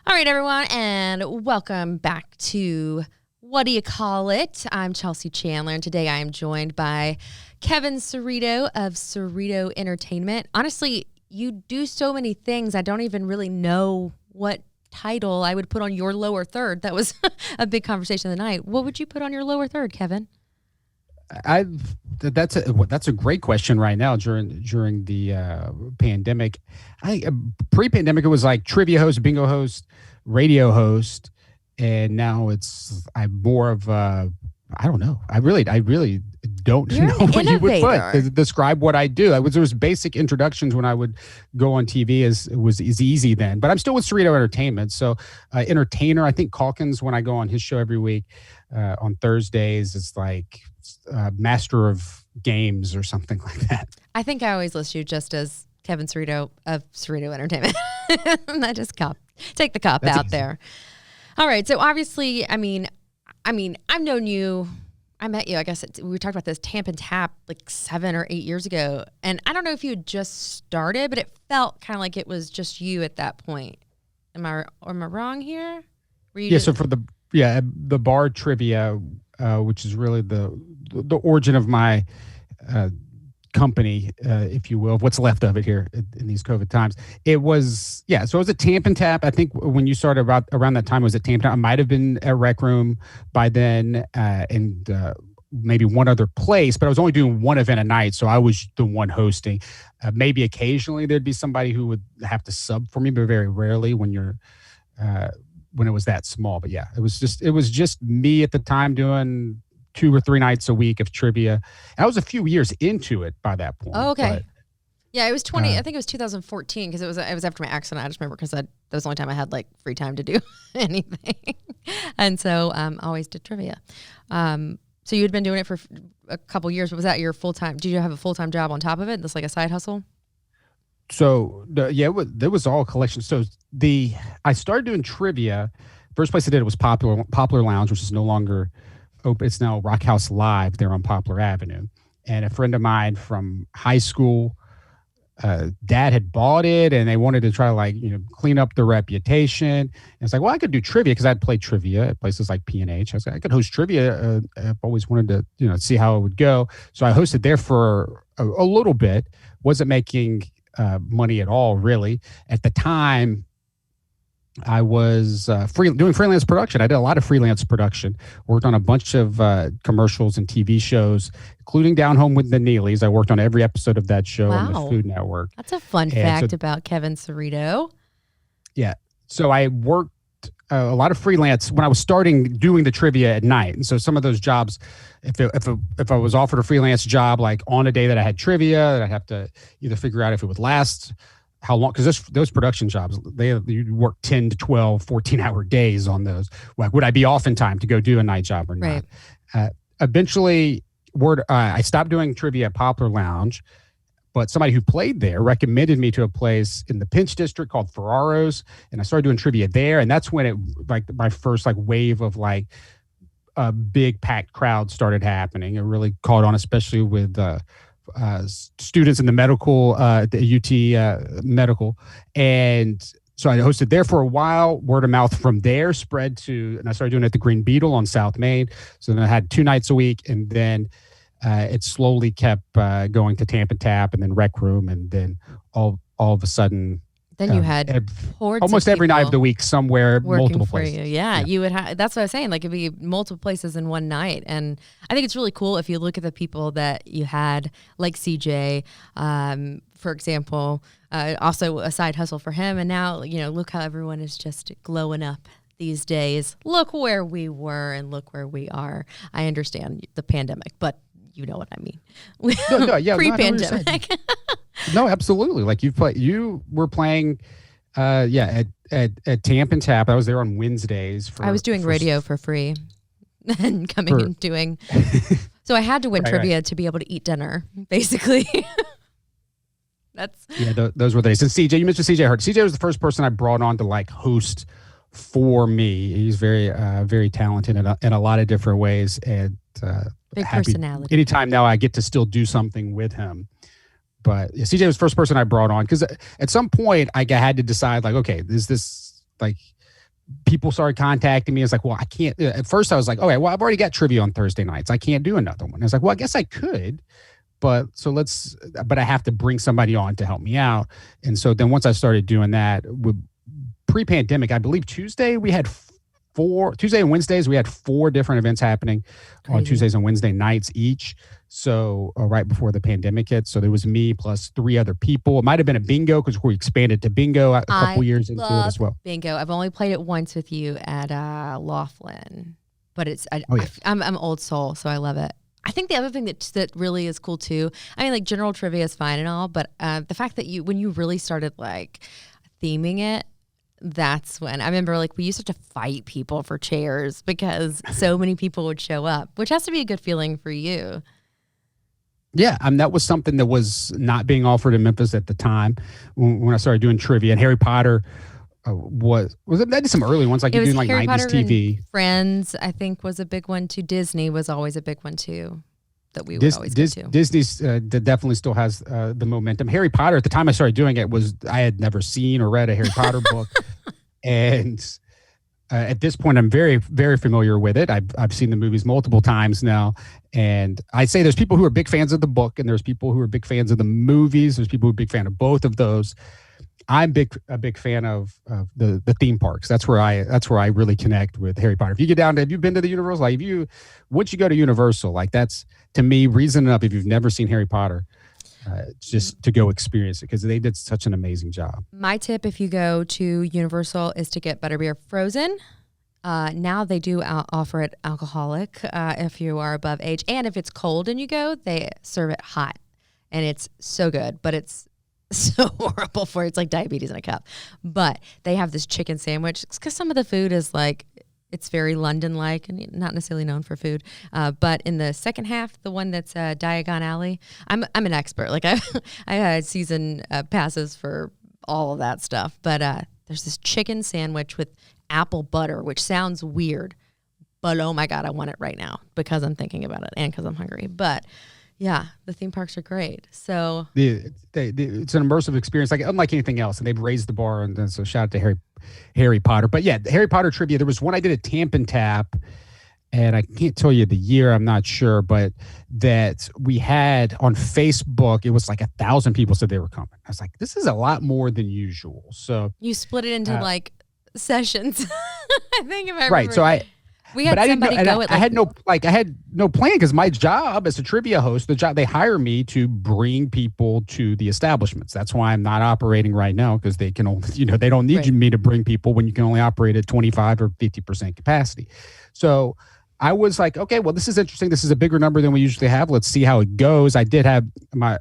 All right, everyone, and welcome back to Whaddaya Call It. I'm Chelsea Chandler, and today I am joined by Kevin Cerrito of Cerrito Entertainment. Honestly, you do so many things, I don't even really know what title I would put on your lower third. That was a big conversation of the night. What would you put on your lower third, Kevin? That's a great question right now during the pandemic. Pre-pandemic it was like trivia host, bingo host, radio host, and now I'm more of I don't know. I really don't know what you would put to describe what I do. There was basic introductions when I would go on TV is easy then, but I'm still with Cerrito Entertainment. So entertainer, I think Calkins, when I go on his show every week on Thursdays, it's like master of games or something like that. I think I always list you just as Kevin Cerrito of Cerrito Entertainment. I just take the cop out there. All right. So obviously, I mean, I've known you. I met you, I guess we talked about this Tamp and Tap like 7 or 8 years ago. And I don't know if you had just started, but it felt kind of like it was just you at that point. Am I wrong here? So for the bar trivia, which is really the origin of my company, if you will, of what's left of it here in these COVID times. It was, so it was a Tamp and Tap. I think when you started around that time, it was at Tamp and Tap. I might have been at Rec Room by then, and maybe one other place, but I was only doing one event a night, so I was the one hosting. Maybe occasionally there'd be somebody who would have to sub for me, but very rarely when it was that small. But it was just me at the time doing 2 or 3 nights a week of trivia. I was a few years into it by that point. Oh, okay. It was I think it was 2014 because it was after my accident. I just remember because that was the only time I had like free time to do anything. And so I always did trivia. So you had been doing it for a couple years, but was that your full-time? Did you have a full-time job on top of it? That's like a side hustle? So there was all collection. So I started doing trivia. First place I did it was Poplar Lounge, which is no longer open. It's now Rock House Live there on Poplar Avenue. And a friend of mine from high school, dad had bought it, and they wanted to try to clean up the reputation. And it's like, well, I could do trivia because I'd played trivia at places like P&H. I was like, I could host trivia. I've always wanted to see how it would go. So I hosted there for a little bit. Wasn't making money at all, really. At the time, I was doing freelance production. I did a lot of freelance production. Worked on a bunch of commercials and TV shows, including Down Home with the Neelys. I worked on every episode of that show on the Food Network. That's a fun fact about Kevin Cerrito. Yeah. So I worked a lot of freelance when I was starting doing the trivia at night. And so some of those jobs, if I was offered a freelance job, like on a day that I had trivia, that I'd have to either figure out if it would last, how long, because those production jobs, you work 10 to 12, 14-hour days on those. Like, would I be off in time to go do a night job or not? Right. Eventually, I stopped doing trivia at Poplar Lounge, but somebody who played there recommended me to a place in the Pinch District called Ferraro's, and I started doing trivia there. And that's when my first wave of a big packed crowd started happening. It really caught on, especially with students in the medical, the UT medical. And so I hosted there for a while. Word of mouth from there spread and I started doing it at the Green Beetle on South Main. So then I had 2 nights a week, and then it slowly kept going to Tamp and Tap, and then Rec Room, and then all of a sudden, then you had almost every night of the week somewhere, multiple places. You. Yeah, you would have. That's what I was saying. Like, it'd be multiple places in one night, and I think it's really cool if you look at the people that you had, like CJ, for example. Also a side hustle for him, and now look how everyone is just glowing up these days. Look where we were, and look where we are. I understand the pandemic, but you know what I mean. Pre-pandemic. No, absolutely. Like you were playing, at Tamp and Tap. I was there on Wednesdays. I was doing radio for free and coming and doing. So I had to win trivia to be able to eat dinner, basically. Those were the days. And CJ, you mentioned CJ Hurt. CJ was the first person I brought on to host for me. He's very, very talented in a lot of different ways, and big personality. Anytime now I get to still do something with him. But CJ was the first person I brought on because at some point I had to decide, okay, is this people started contacting me. I was like, well, I can't. At first, I was like, okay, well, I've already got trivia on Thursday nights. I can't do another one. I was like, well, I guess I could, but I have to bring somebody on to help me out. And so then once I started doing that, pre-pandemic, I believe Tuesday and Wednesdays, we had 4 different events happening on Tuesdays and Wednesday nights each. So right before the pandemic hit. So there was me plus 3 other people. It might have been a bingo because we expanded to bingo a couple years into it as well. Bingo. I've only played it once with you at Laughlin, but I'm old soul, so I love it. I think the other thing that really is cool too, I mean, like general trivia is fine and all, but the fact that when you really started like theming it, that's when I remember like we used to have to fight people for chairs because so many people would show up, which has to be a good feeling for you. Yeah, that was something that was not being offered in Memphis at the time when I started doing trivia. And Harry Potter they did some early ones, like you're doing like Harry 90s Potter TV. Friends, I think, was a big one too. Disney was always a big one too that we would always go to. Disney's definitely still has the momentum. Harry Potter, at the time I started doing it, I had never seen or read a Harry Potter book. And at this point, I'm very, very familiar with it. I've seen the movies multiple times now. And I say there's people who are big fans of the book and there's people who are big fans of the movies. There's people who are big fan of both of those. I'm a big fan of the theme parks. That's where I really connect with Harry Potter. If you get down to, have you been to the Universal? Like once you go to Universal, like that's to me reason enough. If you've never seen Harry Potter, just to go experience it because they did such an amazing job. My tip, if you go to Universal, is to get Butterbeer Frozen. Now they do offer it alcoholic if you are above age, and if it's cold and you go, they serve it hot, and it's so good. But it's so horrible for you. It's like diabetes in a cup. But they have this chicken sandwich because some of the food is like, it's very London-like and not necessarily known for food. But in the second half, the one that's Diagon Alley, I'm an expert. Like I had season passes for all of that stuff. But there's this chicken sandwich with apple butter, which sounds weird. But oh my God, I want it right now because I'm thinking about it and because I'm hungry. But yeah, the theme parks are great. So it's an immersive experience, like unlike anything else. And they've raised the bar, and then so shout out to Harry Potter. But yeah, the Harry Potter trivia. There was one I did at Tamp and Tap, and I can't tell you the year. I'm not sure, but that we had on Facebook. It was like 1,000 people said they were coming. I was like, this is a lot more than usual. So you split it into like sessions. I think if I remember. Right. So we had somebody go at I had no plan because my job as a trivia host, they hire me to bring people to the establishments. That's why I'm not operating right now because they can only, they don't need me to bring people when you can only operate at 25 or 50% capacity. So I was like, okay, well, this is interesting. This is a bigger number than we usually have. Let's see how it goes. I did have my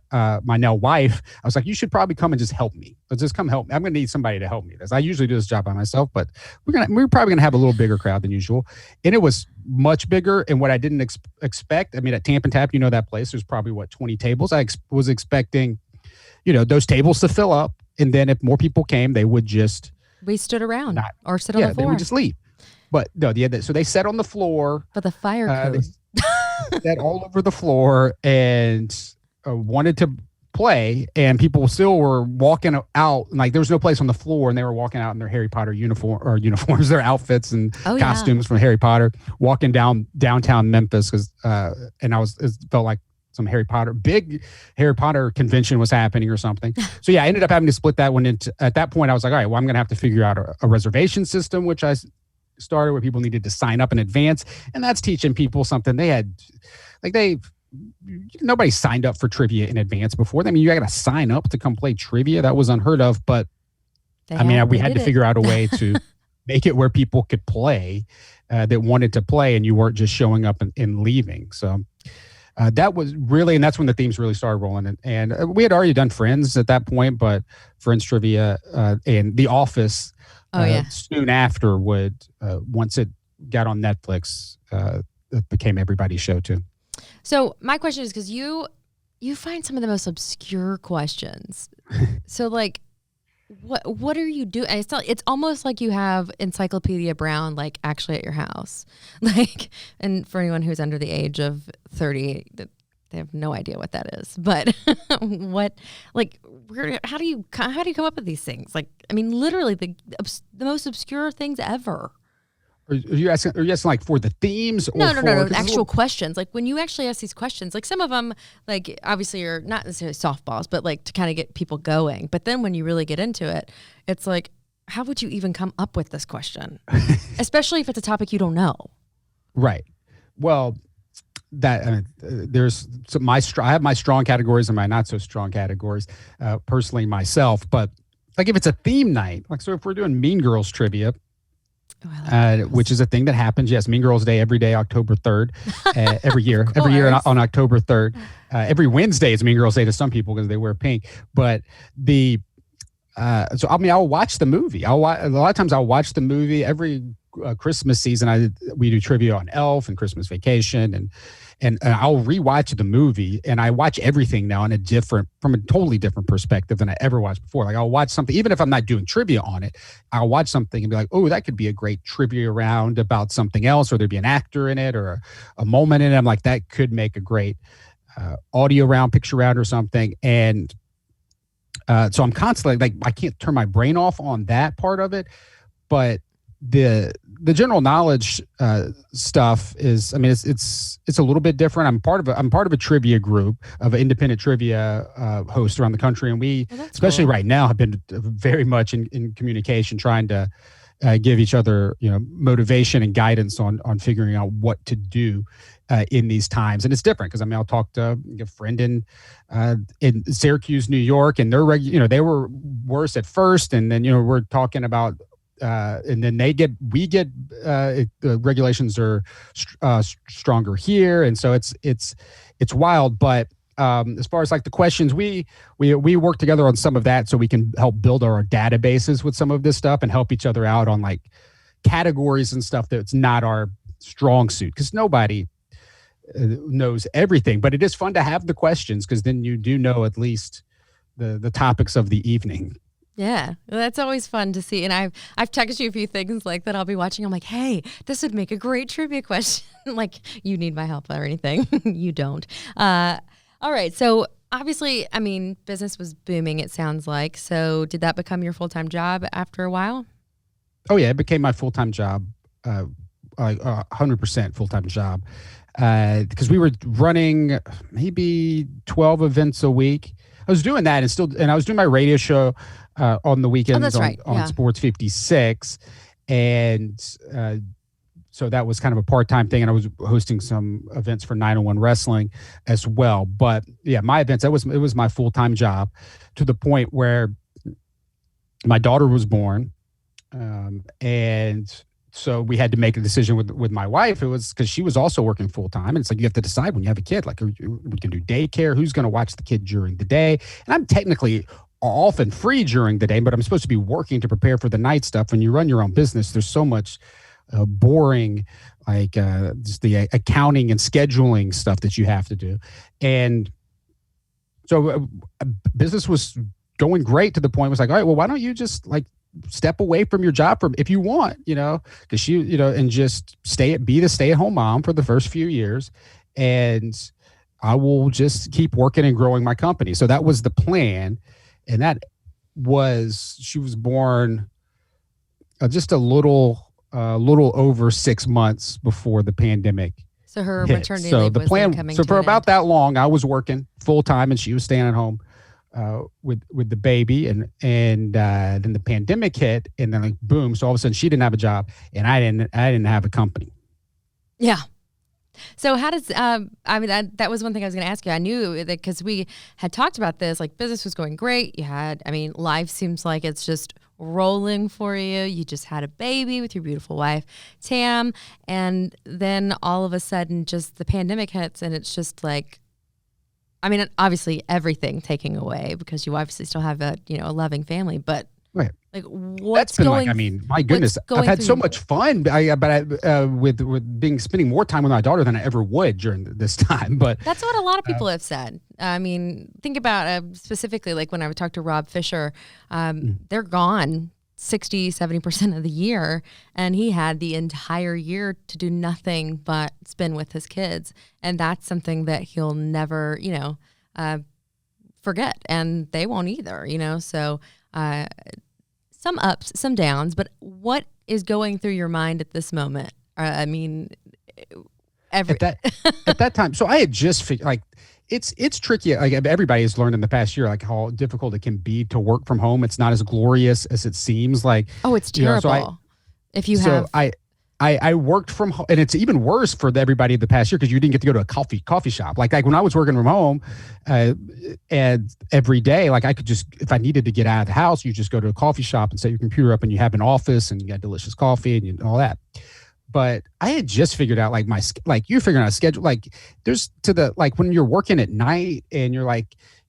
now wife. I was like, you should probably come and just help me. Let's just come help me. I'm going to need somebody to help me. I usually do this job by myself, but we're probably going to have a little bigger crowd than usual. And it was much bigger. And what I didn't expect, I mean, at Tamp and Tap, that place, there's probably 20 tables. I was expecting, those tables to fill up. And then if more people came, they would just. We stood around or sit on the floor. They would just leave. But no, so they sat on the floor. But the fire code. They sat all over the floor and wanted to play, and people still were walking out. Like there was no place on the floor, and they were walking out in their Harry Potter uniforms, their outfits and costumes from Harry Potter, walking downtown Memphis. And it felt like some big Harry Potter convention was happening or something. So yeah, I ended up having to split that one into. At that point, I was like, all right, well, I'm going to have to figure out a reservation system, which I started where people needed to sign up in advance, and that's teaching people something nobody signed up for trivia in advance before. I mean, you got to sign up to come play trivia. That was unheard of, but we had to figure out a way to make it where people could play that wanted to play, and you weren't just showing up and leaving. So that was really, and that's when the themes really started rolling. And we had already done Friends at that point, but Friends trivia and The Office soon after once it got on Netflix, it became everybody's show too. So my question is, because you find some of the most obscure questions. So like, what are you doing? It's almost like you have Encyclopedia Brown like actually at your house. Like, and for anyone who's under the age of 30, they have no idea what that is. But how do you come up with these things? Like, I mean, literally the most obscure things ever. Are you asking like for the themes? No. Actual questions. Like when you actually ask these questions, like some of them, like obviously are not necessarily softballs, but like to kind of get people going. But then when you really get into it, it's like, how would you even come up with this question? Especially if it's a topic you don't know. Right. Well, there's I have my strong categories and my not so strong categories, personally myself. But like if it's a theme night, like so if we're doing Mean Girls trivia, which is a thing that happens. Yes, Mean Girls Day every day, October 3rd, every year. Every year on October 3rd. Every Wednesday is Mean Girls Day to some people because they wear pink. But so I mean, I'll watch the movie. A lot of times I'll watch the movie every Christmas season. We do trivia on Elf and Christmas Vacation, and I'll rewatch the movie, and I watch everything now from a totally different perspective than I ever watched before. Like I'll watch something, even if I'm not doing trivia on it, I'll watch something and be like, oh, that could be a great trivia round about something else, or there'd be an actor in it or a moment in it. I'm like, that could make a great audio round, picture round or something. And so I'm constantly like, I can't turn my brain off on that part of it, but the general knowledge stuff is, I mean, it's a little bit different. I'm part of a trivia group of an independent trivia hosts around the country, and we, especially right now, have been very much in communication, trying to give each other, motivation and guidance on figuring out what to do in these times. And it's different because I mean, I'll talk to a friend in Syracuse, New York, and they were worse at first, and then we're talking about. And then we get the regulations are stronger here, and so it's wild. But as far as like the questions, we work together on some of that, so we can help build our databases with some of this stuff and help each other out on like categories and stuff that's not our strong suit, because nobody knows everything. But it is fun to have the questions because then you do know at least the topics of the evening. Yeah, well, that's always fun to see. And I've texted you a few things like that I'll be watching. I'm like, hey, this would make a great trivia question. Like, you need my help or anything. You don't. All right. So obviously, I mean, business was booming, it sounds like. So did that become your full-time job after a while? Oh, yeah. It became my full-time job, 100% full-time job. Because we were running maybe 12 events a week. I was doing that and I was doing my radio show on the weekends on Sports 56. And so that was kind of a part-time thing. And I was hosting some events for 901 Wrestling as well. But yeah, my events, it was my full-time job to the point where my daughter was born. And so we had to make a decision with my wife. It was because she was also working full time. And it's like, you have to decide when you have a kid, like we can do daycare, who's going to watch the kid during the day. And I'm technically off and free during the day, but I'm supposed to be working to prepare for the night stuff. When you run your own business, there's so much boring, like just the accounting and scheduling stuff that you have to do. And so business was going great to the point it was like, all right, well, why don't you just like step away from your job if you want, because she, and just be the stay-at-home mom for the first few years, and I will just keep working and growing my company. So that was the plan, and she was born just a little over 6 months before the pandemic. So her hit. maternity so leave the was plan. coming So to for an about end. that long, I was working full time, and she was staying at home with the baby, and then the pandemic hit, and then like boom, so all of a sudden she didn't have a job, and I didn't have a company. Yeah. So how does that was one thing I was going to ask you. I knew that because we had talked about this, like business was going great. Life seems like it's just rolling for you. You just had a baby with your beautiful wife, Tam, and then all of a sudden just the pandemic hits, and it's just like, obviously everything taking away because you obviously still have a loving family, but right. Like what's going? My goodness, I've had so much fun. With spending more time with my daughter than I ever would during this time. But that's what a lot of people have said. Think about specifically like when I would talk to Rob Fisher, they're gone 60-70% of the year, and he had the entire year to do nothing but spend with his kids. And that's something that he'll never, forget, and they won't either, So some ups, some downs, but what is going through your mind at this moment? At that time. So I had just figured, like, it's tricky. Like, everybody has learned in the past year, like, how difficult it can be to work from home. It's not as glorious as it seems. Like, it's terrible. I worked from home, and it's even worse for everybody the past year because you didn't get to go to a coffee shop. Like when I was working from home, and every day, like I could just, if I needed to get out of the house, you just go to a coffee shop and set your computer up, and you have an office, and you got delicious coffee and all that. But I had just figured out, like, you're figuring out a schedule. Like, there's when you're working at night and you're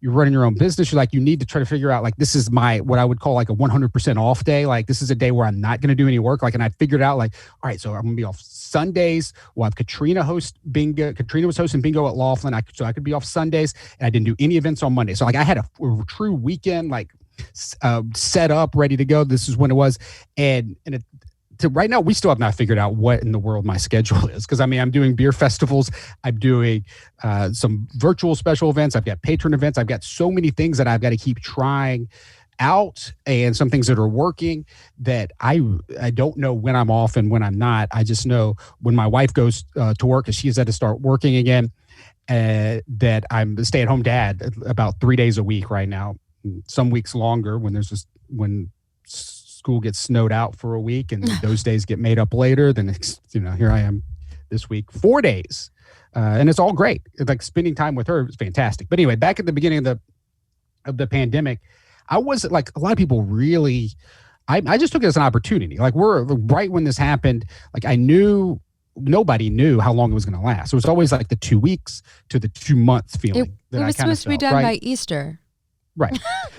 running your own business, you need to try to figure out, like, this is what I would call like a 100% off day. Like, this is a day where I'm not going to do any work. Like, and I figured out, like, all right, so I'm going to be off Sundays. We'll have Katrina host bingo. Katrina was hosting bingo at Laughlin. So I could be off Sundays, and I didn't do any events on Monday. So, like, I had a true weekend, like, set up, ready to go. This is when it was. And right now, we still have not figured out what in the world my schedule is. Because, I'm doing beer festivals. I'm doing some virtual special events. I've got patron events. I've got so many things that I've got to keep trying out, and some things that are working that I don't know when I'm off and when I'm not. I just know when my wife goes to work, because she's had to start working again, that I'm a stay-at-home dad about 3 days a week right now. Some weeks longer when school gets snowed out for a week, and those days get made up later. Then here I am this week, 4 days, and it's all great. It's like spending time with her is fantastic. But anyway, back at the beginning of the pandemic, I wasn't like a lot of people really. I just took it as an opportunity. Like, we're right when this happened. Like, I knew nobody knew how long it was going to last. It was always like the 2 weeks to the 2 months feeling. It was supposed to be done by Easter. Right.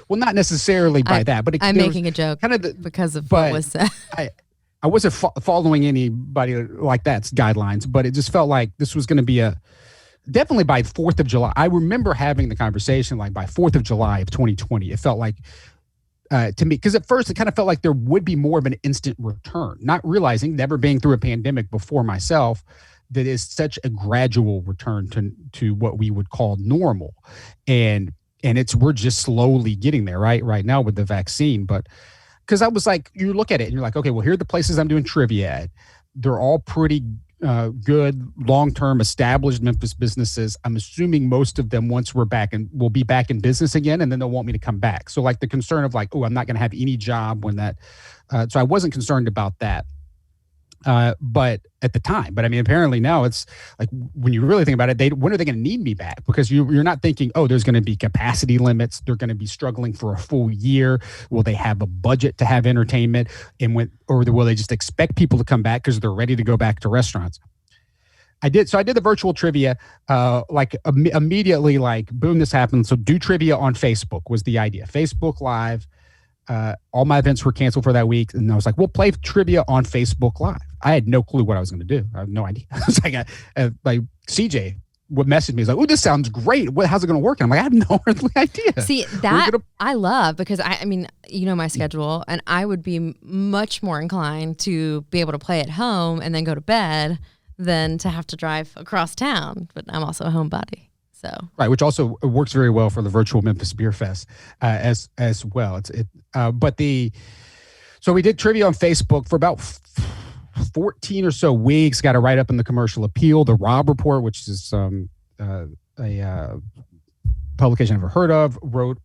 Well, not necessarily by that, but I'm making a joke because of what was said. I wasn't following anybody like that's guidelines, but it just felt like this was going to be definitely by 4th of July. I remember having the conversation, like, by 4th of July of 2020, it felt like, to me, because at first it kind of felt like there would be more of an instant return, not realizing, never being through a pandemic before myself, that is such a gradual return to what we would call normal. And we're just slowly getting there right now with the vaccine. But because I was like, you look at it and you're like, okay, well, here are the places I'm doing trivia at. They're all pretty good, long-term established Memphis businesses. I'm assuming most of them, once we're back, and we'll be back in business again, and then they'll want me to come back. So, like, the concern of like, oh, I'm not going to have any job when that. So I wasn't concerned about that. But at the time, apparently now it's like, when you really think about it, when are they going to need me back? Because you're not thinking, oh, there's going to be capacity limits. They're going to be struggling for a full year. Will they have a budget to have entertainment? Or will they just expect people to come back because they're ready to go back to restaurants? So I did the virtual trivia, immediately, like, boom, this happened. So do trivia on Facebook was the idea. Facebook Live. All my events were canceled for that week, and I was like, we'll play trivia on Facebook Live. I had no clue what I was going to do. I had no idea. I was like, CJ would message me. He's like, oh, this sounds great. How's it going to work? And I'm like, I have no earthly idea. See, that I love, because my schedule, and I would be much more inclined to be able to play at home and then go to bed than to have to drive across town. But I'm also a homebody. So. Right, which also works very well for the virtual Memphis Beer Fest as well. So we did trivia on Facebook for about 14 or so weeks. Got a write up in the Commercial Appeal, the Rob Report, which is a publication I've never heard of. Wrote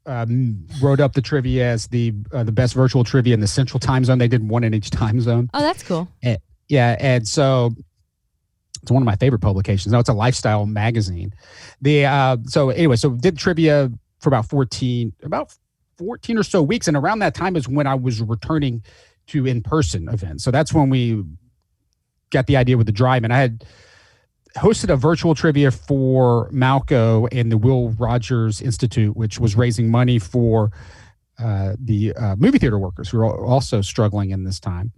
up the trivia as the best virtual trivia in the Central Time Zone. They did one in each time zone. Oh, that's cool. And so. It's one of my favorite publications. Now, it's a lifestyle magazine. So did trivia for about 14 or so weeks. And around that time is when I was returning to in-person events. So that's when we got the idea with the drive. And I had hosted a virtual trivia for Malco and the Will Rogers Institute, which was raising money for the movie theater workers who are also struggling in this time.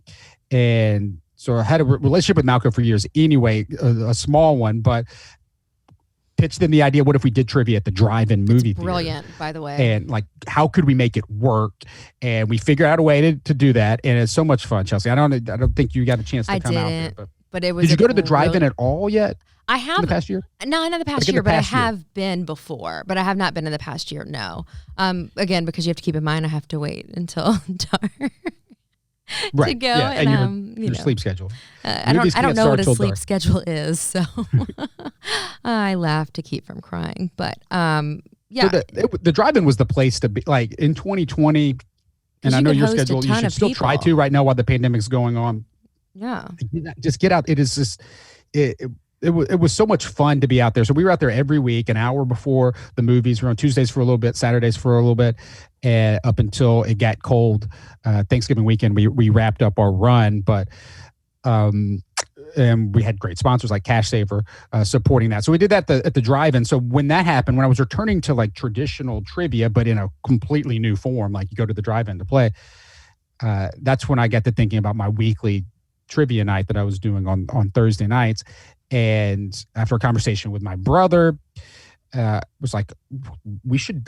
And so I had a relationship with Malco for years anyway, a small one, but pitched them the idea, what if we did trivia at the drive-in movie theater? Brilliant, by the way. And like, how could we make it work? And we figured out a way to do that. And it's so much fun, Chelsea. I don't think you got a chance to come out there. But it was. Did you go to the drive-in at all yet? I have in the past year. No, not in the past year, but I have been before. But I have not been in the past year. No. Again, because you have to keep in mind, I have to wait until dark to go. Yeah. And your sleep schedule. I don't know what a sleep schedule is, so I laugh to keep from crying. But yeah, so the drive-in was the place to be. Like in 2020, and I know your schedule. You should still try to right now while the pandemic's going on. Yeah, just get out. It is just it was so much fun to be out there. So we were out there every week, an hour before the movies. We were on Tuesdays for a little bit, Saturdays for a little bit, and up until it got cold. Thanksgiving weekend, we wrapped up our run, but and we had great sponsors like Cash Saver supporting that. So we did that at the drive-in. So when that happened, when I was returning to like traditional trivia, but in a completely new form, like you go to the drive-in to play, that's when I got to thinking about my weekly trivia night that I was doing on Thursday nights. And after a conversation with my brother, was like,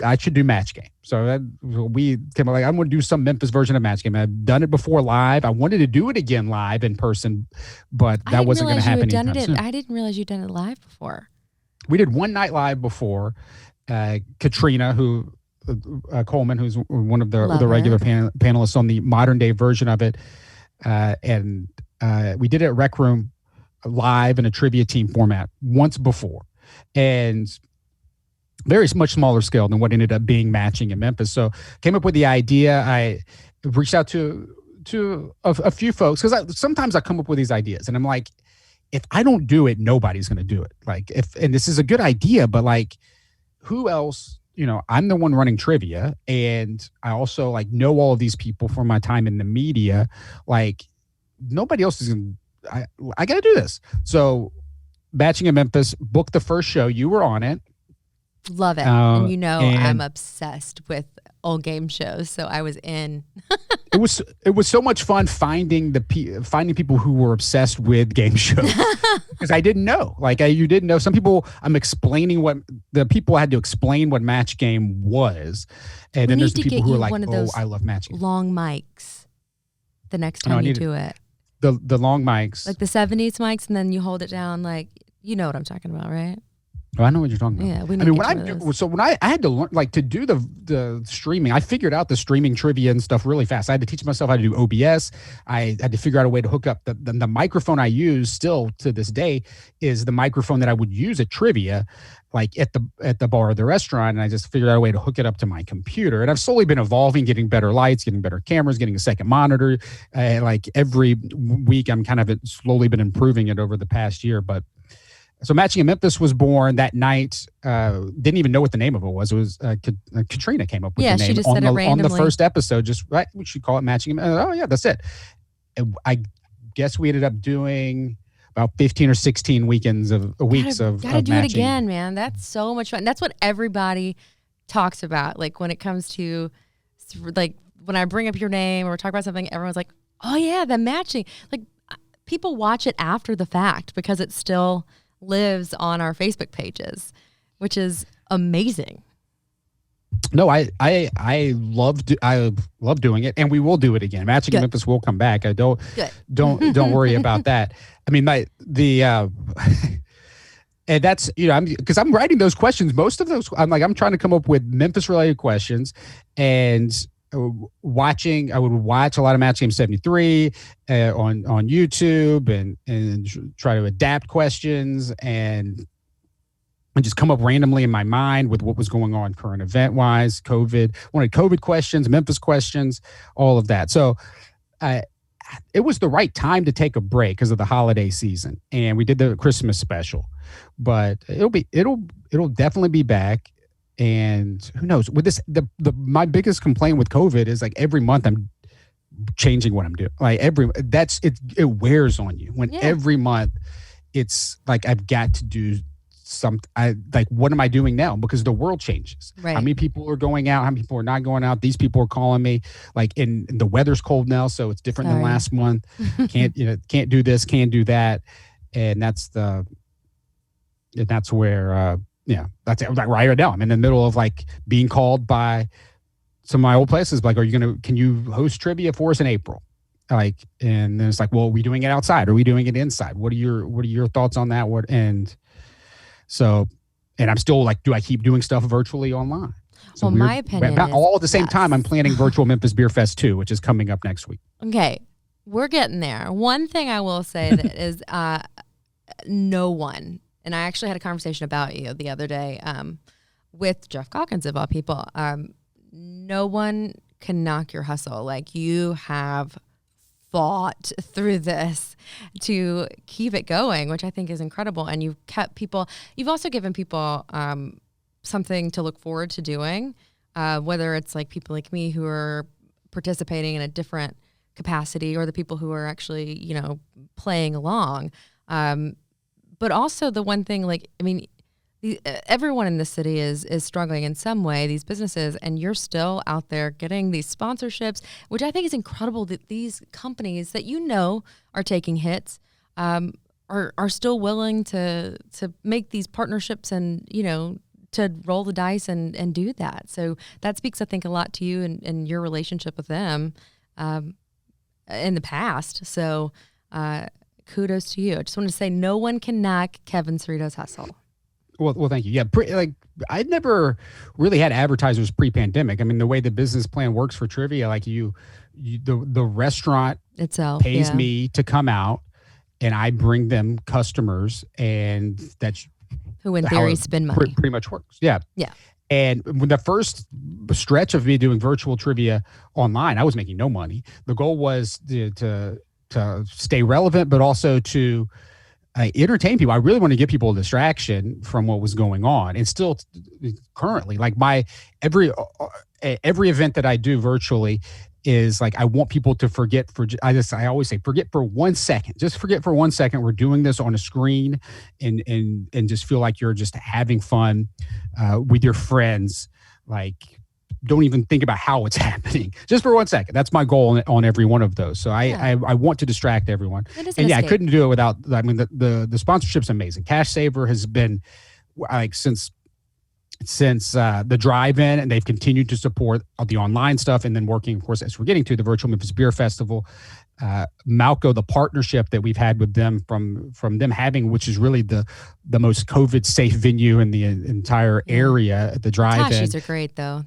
I should do Match Game. So we came like, I'm going to do some Memphis version of Match Game. I've done it before live. I wanted to do it again live in person, but that wasn't going to happen anytime soon. I didn't realize you'd done it live before. We did one night live before. Katrina, Coleman, who's one of the regular panelists on the modern day version of it, and we did it at Rec Room live in a trivia team format once before, and very much smaller scale than what ended up being matching in Memphis. So came up with the idea. I reached out to a few folks, because sometimes I come up with these ideas and I'm like, if I don't do it, nobody's going to do it. Like and this is a good idea, but like who else? I'm the one running trivia, and I also like know all of these people from my time in the media. Like nobody else is going to. I got to do this. So Matching in Memphis, booked the first show. You were on it. Love it. And I'm obsessed with old game shows, so I was in. It was so much fun finding people who were obsessed with game shows, because I didn't know. Like you didn't know. Some people, I'm explaining what the people had to explain what Match Game was, and then there's the people who are like, "Oh, I love Match Game." Long mics. The next time you do it. The long mics, like the 70s mics, and then you hold it down, like, you know what I'm talking about, right? Oh, I know what you're talking about. Yeah, when I had to learn, like, to do the streaming, I figured out the streaming trivia and stuff really fast. I had to teach myself how to do OBS. I had to figure out a way to hook up the microphone I use still to this day is the microphone that I would use at trivia, like at the bar or the restaurant. And I just figured out a way to hook it up to my computer. And I've slowly been evolving, getting better lights, getting better cameras, getting a second monitor. Like every week, I'm kind of slowly been improving it over the past year. But so Matching in Memphis was born that night. Didn't even know what the name of it was. It was Katrina came up with the name. She just said it randomly. On the first episode. Just right, we should call it Matching. Oh yeah, that's it. I guess we ended up doing about 15 or 16 weekends of gotta do matching. It again, man. That's so much fun. That's what everybody talks about. Like when it comes to, like when I bring up your name or talk about something, everyone's like, "Oh yeah, the matching." Like people watch it after the fact because it still lives on our Facebook pages, which is amazing. No, I love doing it, and we will do it again. Matching in Memphis will come back. I don't worry about that. I mean, and that's, because I'm writing those questions. Most of those, I'm trying to come up with Memphis related questions, and I would watch a lot of Match Game 73 on YouTube and try to adapt questions and just come up randomly in my mind with what was going on current event wise, wanted COVID questions, Memphis questions, all of that. So it was the right time to take a break because of the holiday season, and we did the Christmas special, but it'll definitely be back. And who knows with this, my biggest complaint with COVID is like every month I'm changing what I'm doing. Like it wears on you when every month it's like, I've got to do something. What am I doing now? Because the world changes. Right. How many people are going out? How many people are not going out? These people are calling me like, and the weather's cold now, so it's different than last month. Can't do this, can't do that. And that's where, Yeah, that's it. Like right now, I'm in the middle of like being called by some of my old places. Like, can you host trivia for us in April? Like, and then it's like, well, are we doing it outside? Are we doing it inside? What are your thoughts on that? So, and I'm still like, do I keep doing stuff virtually online? So well, my opinion about is all at the same yes. time, I'm planning virtual Memphis Beer Fest 2, which is coming up next week. Okay, we're getting there. One thing I will say that is no one, and I actually had a conversation about you the other day with Jeff Calkins, of all people. No one can knock your hustle. Like, you have fought through this to keep it going, which I think is incredible. And you've also given people something to look forward to doing, whether it's like people like me who are participating in a different capacity, or the people who are actually, playing along. But also the one thing, like, I mean, everyone in the city is struggling in some way, these businesses, and you're still out there getting these sponsorships, which I think is incredible that these companies that are taking hits are still willing to make these partnerships and, to roll the dice and do that. So that speaks, I think, a lot to you and your relationship with them in the past. So kudos to you. I just want to say no one can knock Kevin Cerrito's hustle. Well, thank you. Yeah, I'd never really had advertisers pre-pandemic. I mean, the way the business plan works for trivia, like the restaurant itself pays me to come out, and I bring them customers, and that's who in theory spend money. Pretty much works. Yeah. Yeah. And when the first stretch of me doing virtual trivia online, I was making no money. The goal was to stay relevant, but also to entertain people. I really want to give people a distraction from what was going on, and still currently, like every event that I do virtually is like, I want people to forget I always say, forget for 1 second. Just forget for 1 second. We're doing this on a screen, and just feel like you're just having fun with your friends. Like, don't even think about how it's happening. Just for 1 second. That's my goal on every one of those. So I want to distract everyone. And I couldn't do it without, I mean, the sponsorship's amazing. Cash Saver has been like since the drive-in, and they've continued to support the online stuff, and then working, of course, as we're getting to the virtual Memphis Beer Festival. Malco, the partnership that we've had with them from them having, which is really the most COVID safe venue in the entire area at the drive-in. Tashies are great though.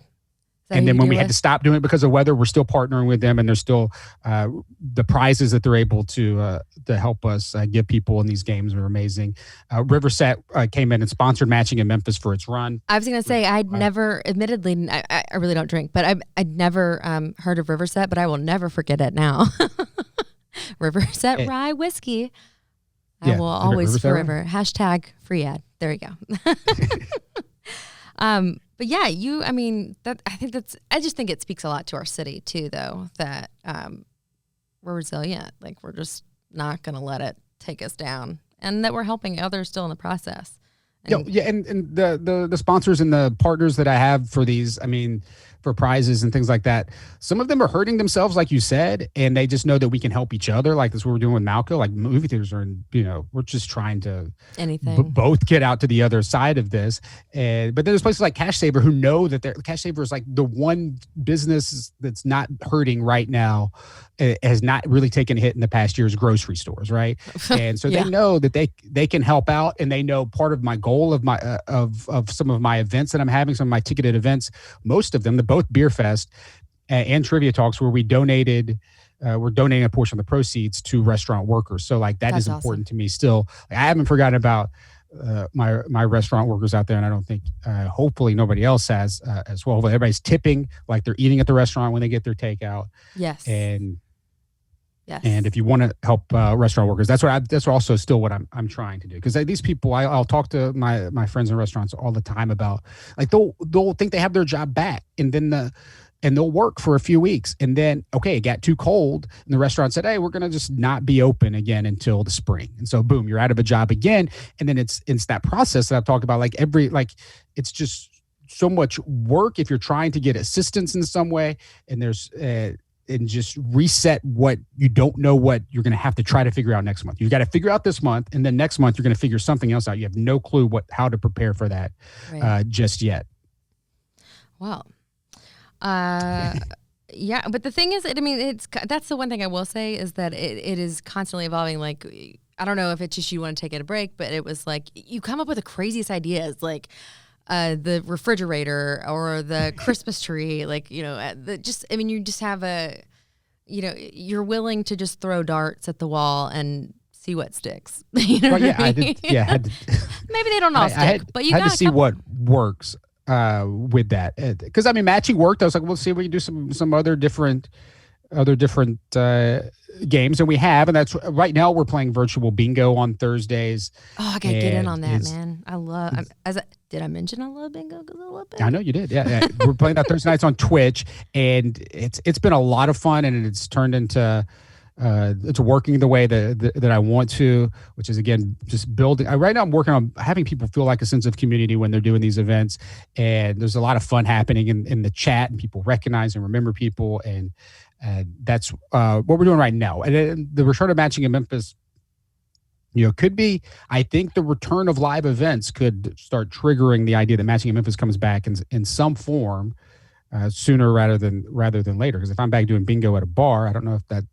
And then when we had to stop doing it because of weather, we're still partnering with them, and there's still the prizes that they're able to help us give people in these games are amazing. Riverset came in and sponsored Matching in Memphis for its run. I was going to say, I'd never, admittedly, I really don't drink, but I'd never heard of Riverset, but I will never forget it now. Riverset Rye Whiskey. I will always forever. Hashtag free ad. There you go. But yeah, I just think it speaks a lot to our city too, though, that we're resilient. Like, we're just not going to let it take us down, and that we're helping others still in the process. And the sponsors and the partners that I have for these, I mean, for prizes and things like that, some of them are hurting themselves, like you said, and they just know that we can help each other. Like that's what we're doing with Malco. Like movie theaters are, we're just trying to both get out to the other side of this. But then there's places like Cash Saver who know that Cash Saver is like the one business that's not hurting right now. It has not really taken a hit in the past year's grocery stores, right? And so they know that they can help out, and they know part of my goal of my of some of my events that I'm having, some of my ticketed events, most of them, both Beer Fest and Trivia Talks, where we're donating a portion of the proceeds to restaurant workers. So like that's important to me still. Like, I haven't forgotten about my restaurant workers out there, and I don't think hopefully nobody else has as well. But everybody's tipping like they're eating at the restaurant when they get their takeout. Yes. Yes. And if you want to help restaurant workers, that's also still what I'm trying to do. Because these people, I'll talk to my friends in restaurants all the time about, like, they'll think they have their job back, and then they'll work for a few weeks, and then it got too cold, and the restaurant said, hey, we're gonna just not be open again until the spring. And so boom, you're out of a job again. And then it's that process that I've talked about. It's just so much work if you're trying to get assistance in some way, and there's and just reset what you don't know what you're going to have to try to figure out next month. You've got to figure out this month, and then next month you're going to figure something else out. You have no clue how to prepare for that just yet. Wow. Yeah, but the thing is, that's the one thing I will say is that it is constantly evolving. Like, I don't know if it's just you want to take it a break, but it was like you come up with the craziest ideas, like the refrigerator or the Christmas tree, like, you just have you're willing to just throw darts at the wall and see what sticks. You know what I mean? Maybe they don't all stick, but you got to see what works with that. Because matching worked. I was like, we'll see if we can do some other different games, and we have, and that's right now we're playing virtual bingo on Thursdays. Oh, I gotta get in on that, man. I love. Did I mention I love bingo? Because I love bingo. I know you did. Yeah. We're playing that Thursday nights on Twitch, and it's been a lot of fun, and it's turned into it's working the way that I want to, which is, again, just building. Right now I'm working on having people feel like a sense of community when they're doing these events, and there's a lot of fun happening in the chat, and people recognize and remember people, and that's what we're doing right now. And the return of matching in Memphis, could be, I think the return of live events could start triggering the idea that matching in Memphis comes back in some form sooner rather than later. Because if I'm back doing bingo at a bar, I don't know if that,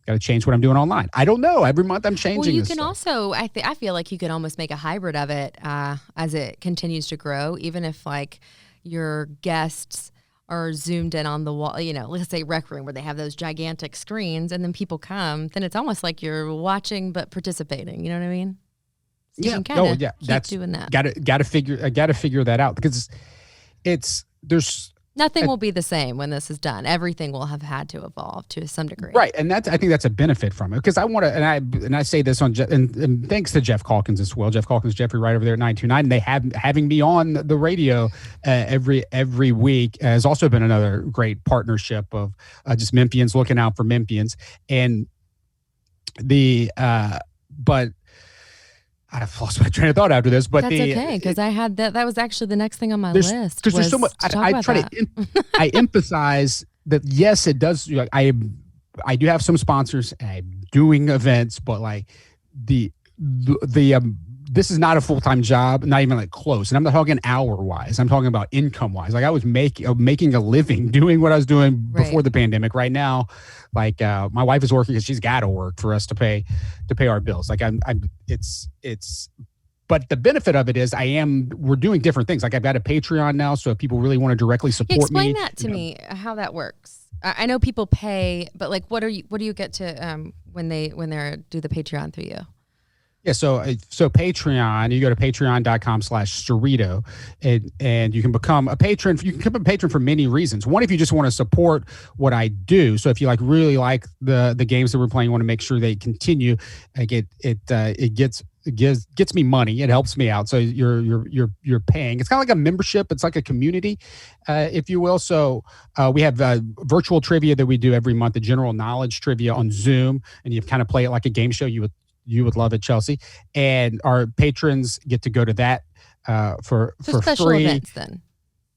got to change what I'm doing online. I don't know. Every month I'm changing. Well, you can also, I feel like you can almost make a hybrid of it as it continues to grow, even if like your guests are zoomed in on the wall, let's say Rec Room where they have those gigantic screens, and then people come, then it's almost like you're watching but participating. You know what I mean? So you can keep doing that. Got to figure that out, because there's nothing will be the same when this is done. Everything will have had to evolve to some degree. Right. And I think that's a benefit from it, because I want to, and I say this and thanks to Jeff Calkins as well. Jeff Calkins, Jeffrey, right over there at 929. And they having me on the radio every week has also been another great partnership of just Memphians looking out for Memphians. And but I've lost my train of thought after this, but that's okay, because I had that was actually the next thing on my list. Because there's so much. I emphasize that, yes, it does. I do have some sponsors, and I'm doing events, but like the this is not a full-time job, not even like close. And I'm not talking hour-wise. I'm talking about income-wise. Like I was making a living doing what I was doing before the pandemic. Right now, like my wife is working because she's got to work for us to pay our bills. Like but the benefit of it is we're doing different things. Like I've got a Patreon now, so if people really want to directly support me. Explain that to me, how that works. I know people pay, but like what do you get to when they do the Patreon through you? Yeah, so Patreon, you go to patreon.com/Cerrito, and you can become a patron. You can become a patron for many reasons. One, if you just want to support what I do. So if you really like the games that we're playing, you want to make sure they continue. Like it gets me money. It helps me out. So you're paying. It's kind of like a membership. It's like a community, if you will. So we have virtual trivia that we do every month, the general knowledge trivia on Zoom, and you kind of play it like a game show. You would love it, Chelsea. And our patrons get to go to that for special free. Events, then.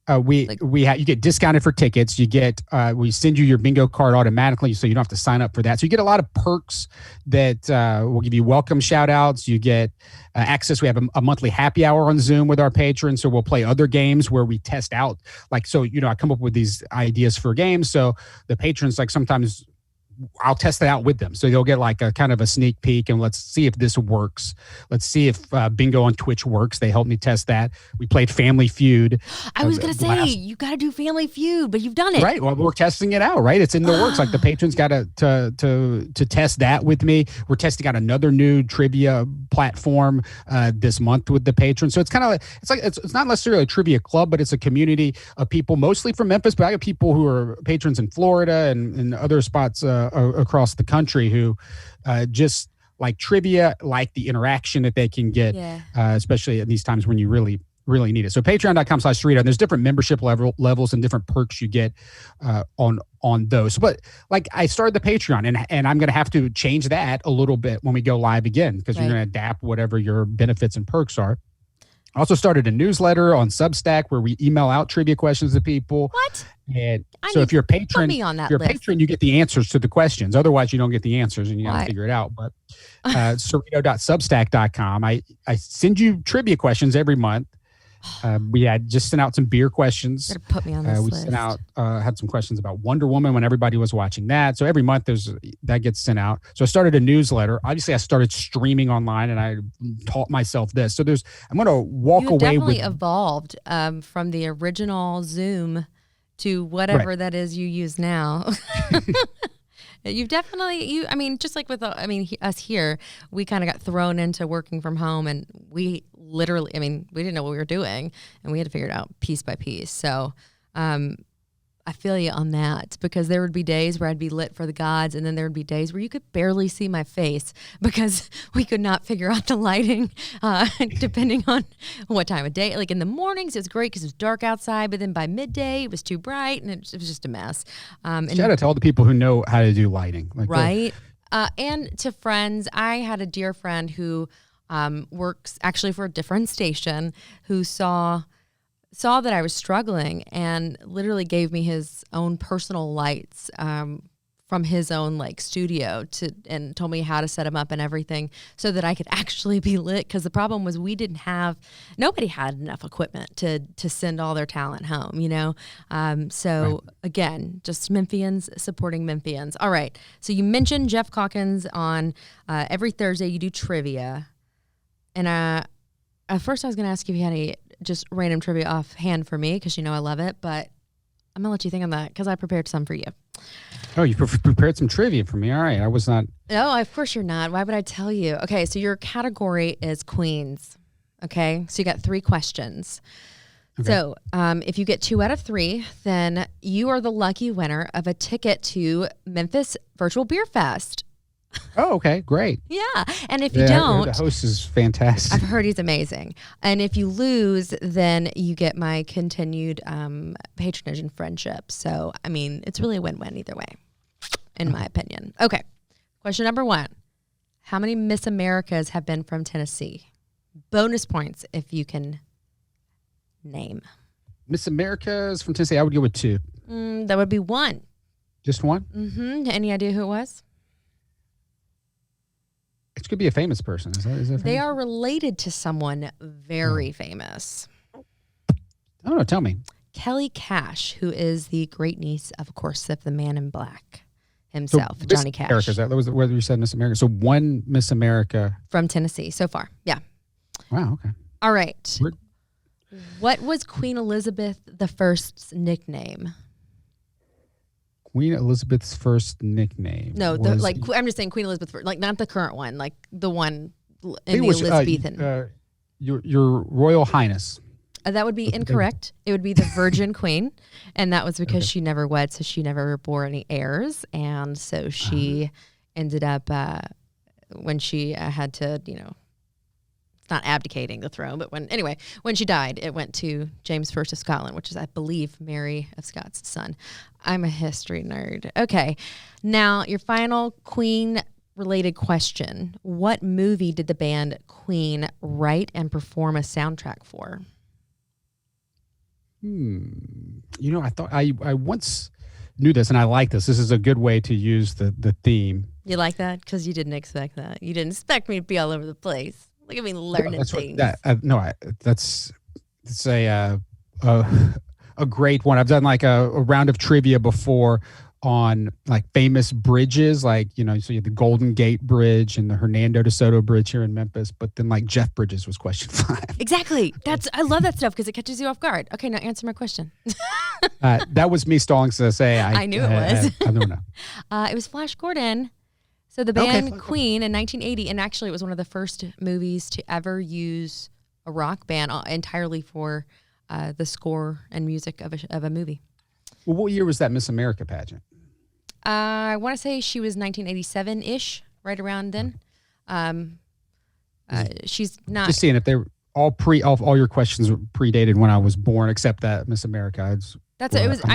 You get discounted for tickets. You get we send you your bingo card automatically, so you don't have to sign up for that. So you get a lot of perks that will give you welcome shout outs. You get access. We have a monthly happy hour on Zoom with our patrons, so we'll play other games where we test out. Like, so I come up with these ideas for games. So the patrons, like, sometimes I'll test it out with them. So they'll get like a kind of a sneak peek, and let's see if this works. Let's see if bingo on Twitch works. They helped me test that. We played Family Feud. I was going to say, you got to do Family Feud, but you've done it. Right. Well, we're testing it out, right? It's in the works. Like the patrons got to test that with me. We're testing out another new trivia platform this month with the patrons. So it's kind of it's not necessarily a trivia club, but it's a community of people, mostly from Memphis, but I got people who are patrons in Florida and other spots across the country who just like trivia, like the interaction that they can get, especially at these times when you really need it. So patreon.com/Cerrito, and there's different membership levels and different perks you get on those. But like I started the Patreon, and I'm going to have to change that a little bit when we go live again, because you're going to adapt whatever your benefits and perks are. I also started a newsletter on Substack where we email out trivia questions to people. What? And so if you're a patron, you get the answers to the questions. Otherwise, you don't get the answers and you got to figure it out. But Cerrito.substack.com. I send you trivia questions every month. We had just sent out some beer questions. Better put me on this list. Sent out, had some questions about Wonder Woman when everybody was watching that. So every month that gets sent out. So I started a newsletter. Obviously, I started streaming online, and I taught myself this. So I'm going to walk away with. You definitely evolved from the original Zoom to whatever that is you use now. You've definitely, just like with, us here, we kind of got thrown into working from home, and we literally, we didn't know what we were doing, and we had to figure it out piece by piece. So, I feel you on that, because there would be days where I'd be lit for the gods, and then there would be days where you could barely see my face because we could not figure out the lighting, depending on what time of day. Like in the mornings, it was great because it was dark outside, but then by midday, it was too bright, and it was just a mess. Shout out to all the people who know how to do lighting. Right? And to friends, I had a dear friend who works actually for a different station who saw that I was struggling and literally gave me his own personal lights from his own studio and told me how to set them up and everything so that I could actually be lit. Because the problem was nobody had enough equipment to send all their talent home, Again, just Memphians supporting Memphians. All right. So you mentioned Jeff Calkins on every Thursday you do trivia. And at first I was going to ask you if you had any just random trivia offhand for me, because I love it, but I'm gonna let you think on that because I prepared some for you. Oh, you prepared some trivia for me. All right. I was not. No, of course you're not. Why would I tell you? Okay, so your category is queens. Okay, so you got 3 questions. Okay. So if you get 2 out of 3, then you are the lucky winner of a ticket to Memphis Virtual Beer Fest. Oh, okay, great. Yeah, and if you don't, the host is fantastic. I've heard he's amazing. And if you lose, then you get my continued patronage and friendship. So, it's really a win-win either way, in my opinion. Okay, question number 1. How many Miss Americas have been from Tennessee? Bonus points if you can name. Miss Americas from Tennessee, I would go with 2. That would be 1. Just 1? Mm-hmm. Any idea who it was? It could be a famous person. Is that famous? They are related to someone very famous. I don't know. Tell me. Kelly Cash, who is the great niece, of course, of the Man in Black himself, Johnny Cash. America, that was whether you said Miss America. So 1 Miss America. From Tennessee so far. Yeah. Wow. Okay. All right. What was Queen Elizabeth I's nickname? Queen Elizabeth's first nickname. No, I'm just saying Queen Elizabeth, not the current one, the one in the Elizabethan. Your Royal Highness. That would be incorrect. It would be the Virgin Queen, and that was because she never wed, so she never bore any heirs, and so she ended up when she had to, not abdicating the throne, but when she died, it went to James I of Scotland, which is, I believe, Mary of Scott's son. I'm a history nerd. Okay. Now, your final Queen-related question. What movie did the band Queen write and perform a soundtrack for? I thought I once knew this, and I like this. This is a good way to use the theme. You like that? Because you didn't expect that. You didn't expect me to be all over the place. Look at me learning things. That's a great one. I've done a round of trivia before on famous bridges, so you have the Golden Gate Bridge and the Hernando de Soto Bridge here in Memphis, but then Jeff Bridges was question 5. Exactly. I love that stuff because it catches you off guard. Okay, now answer my question. That was me stalling to say I knew it was. I don't know. It was Flash Gordon. So the band Queen in 1980, and actually it was one of the first movies to ever use a rock band entirely for the score and music of a movie. Well, what year was that Miss America pageant? I want to say she was 1987-ish, right around then. She's not. Just seeing if they were all your questions were predated when I was born, except that Miss America. I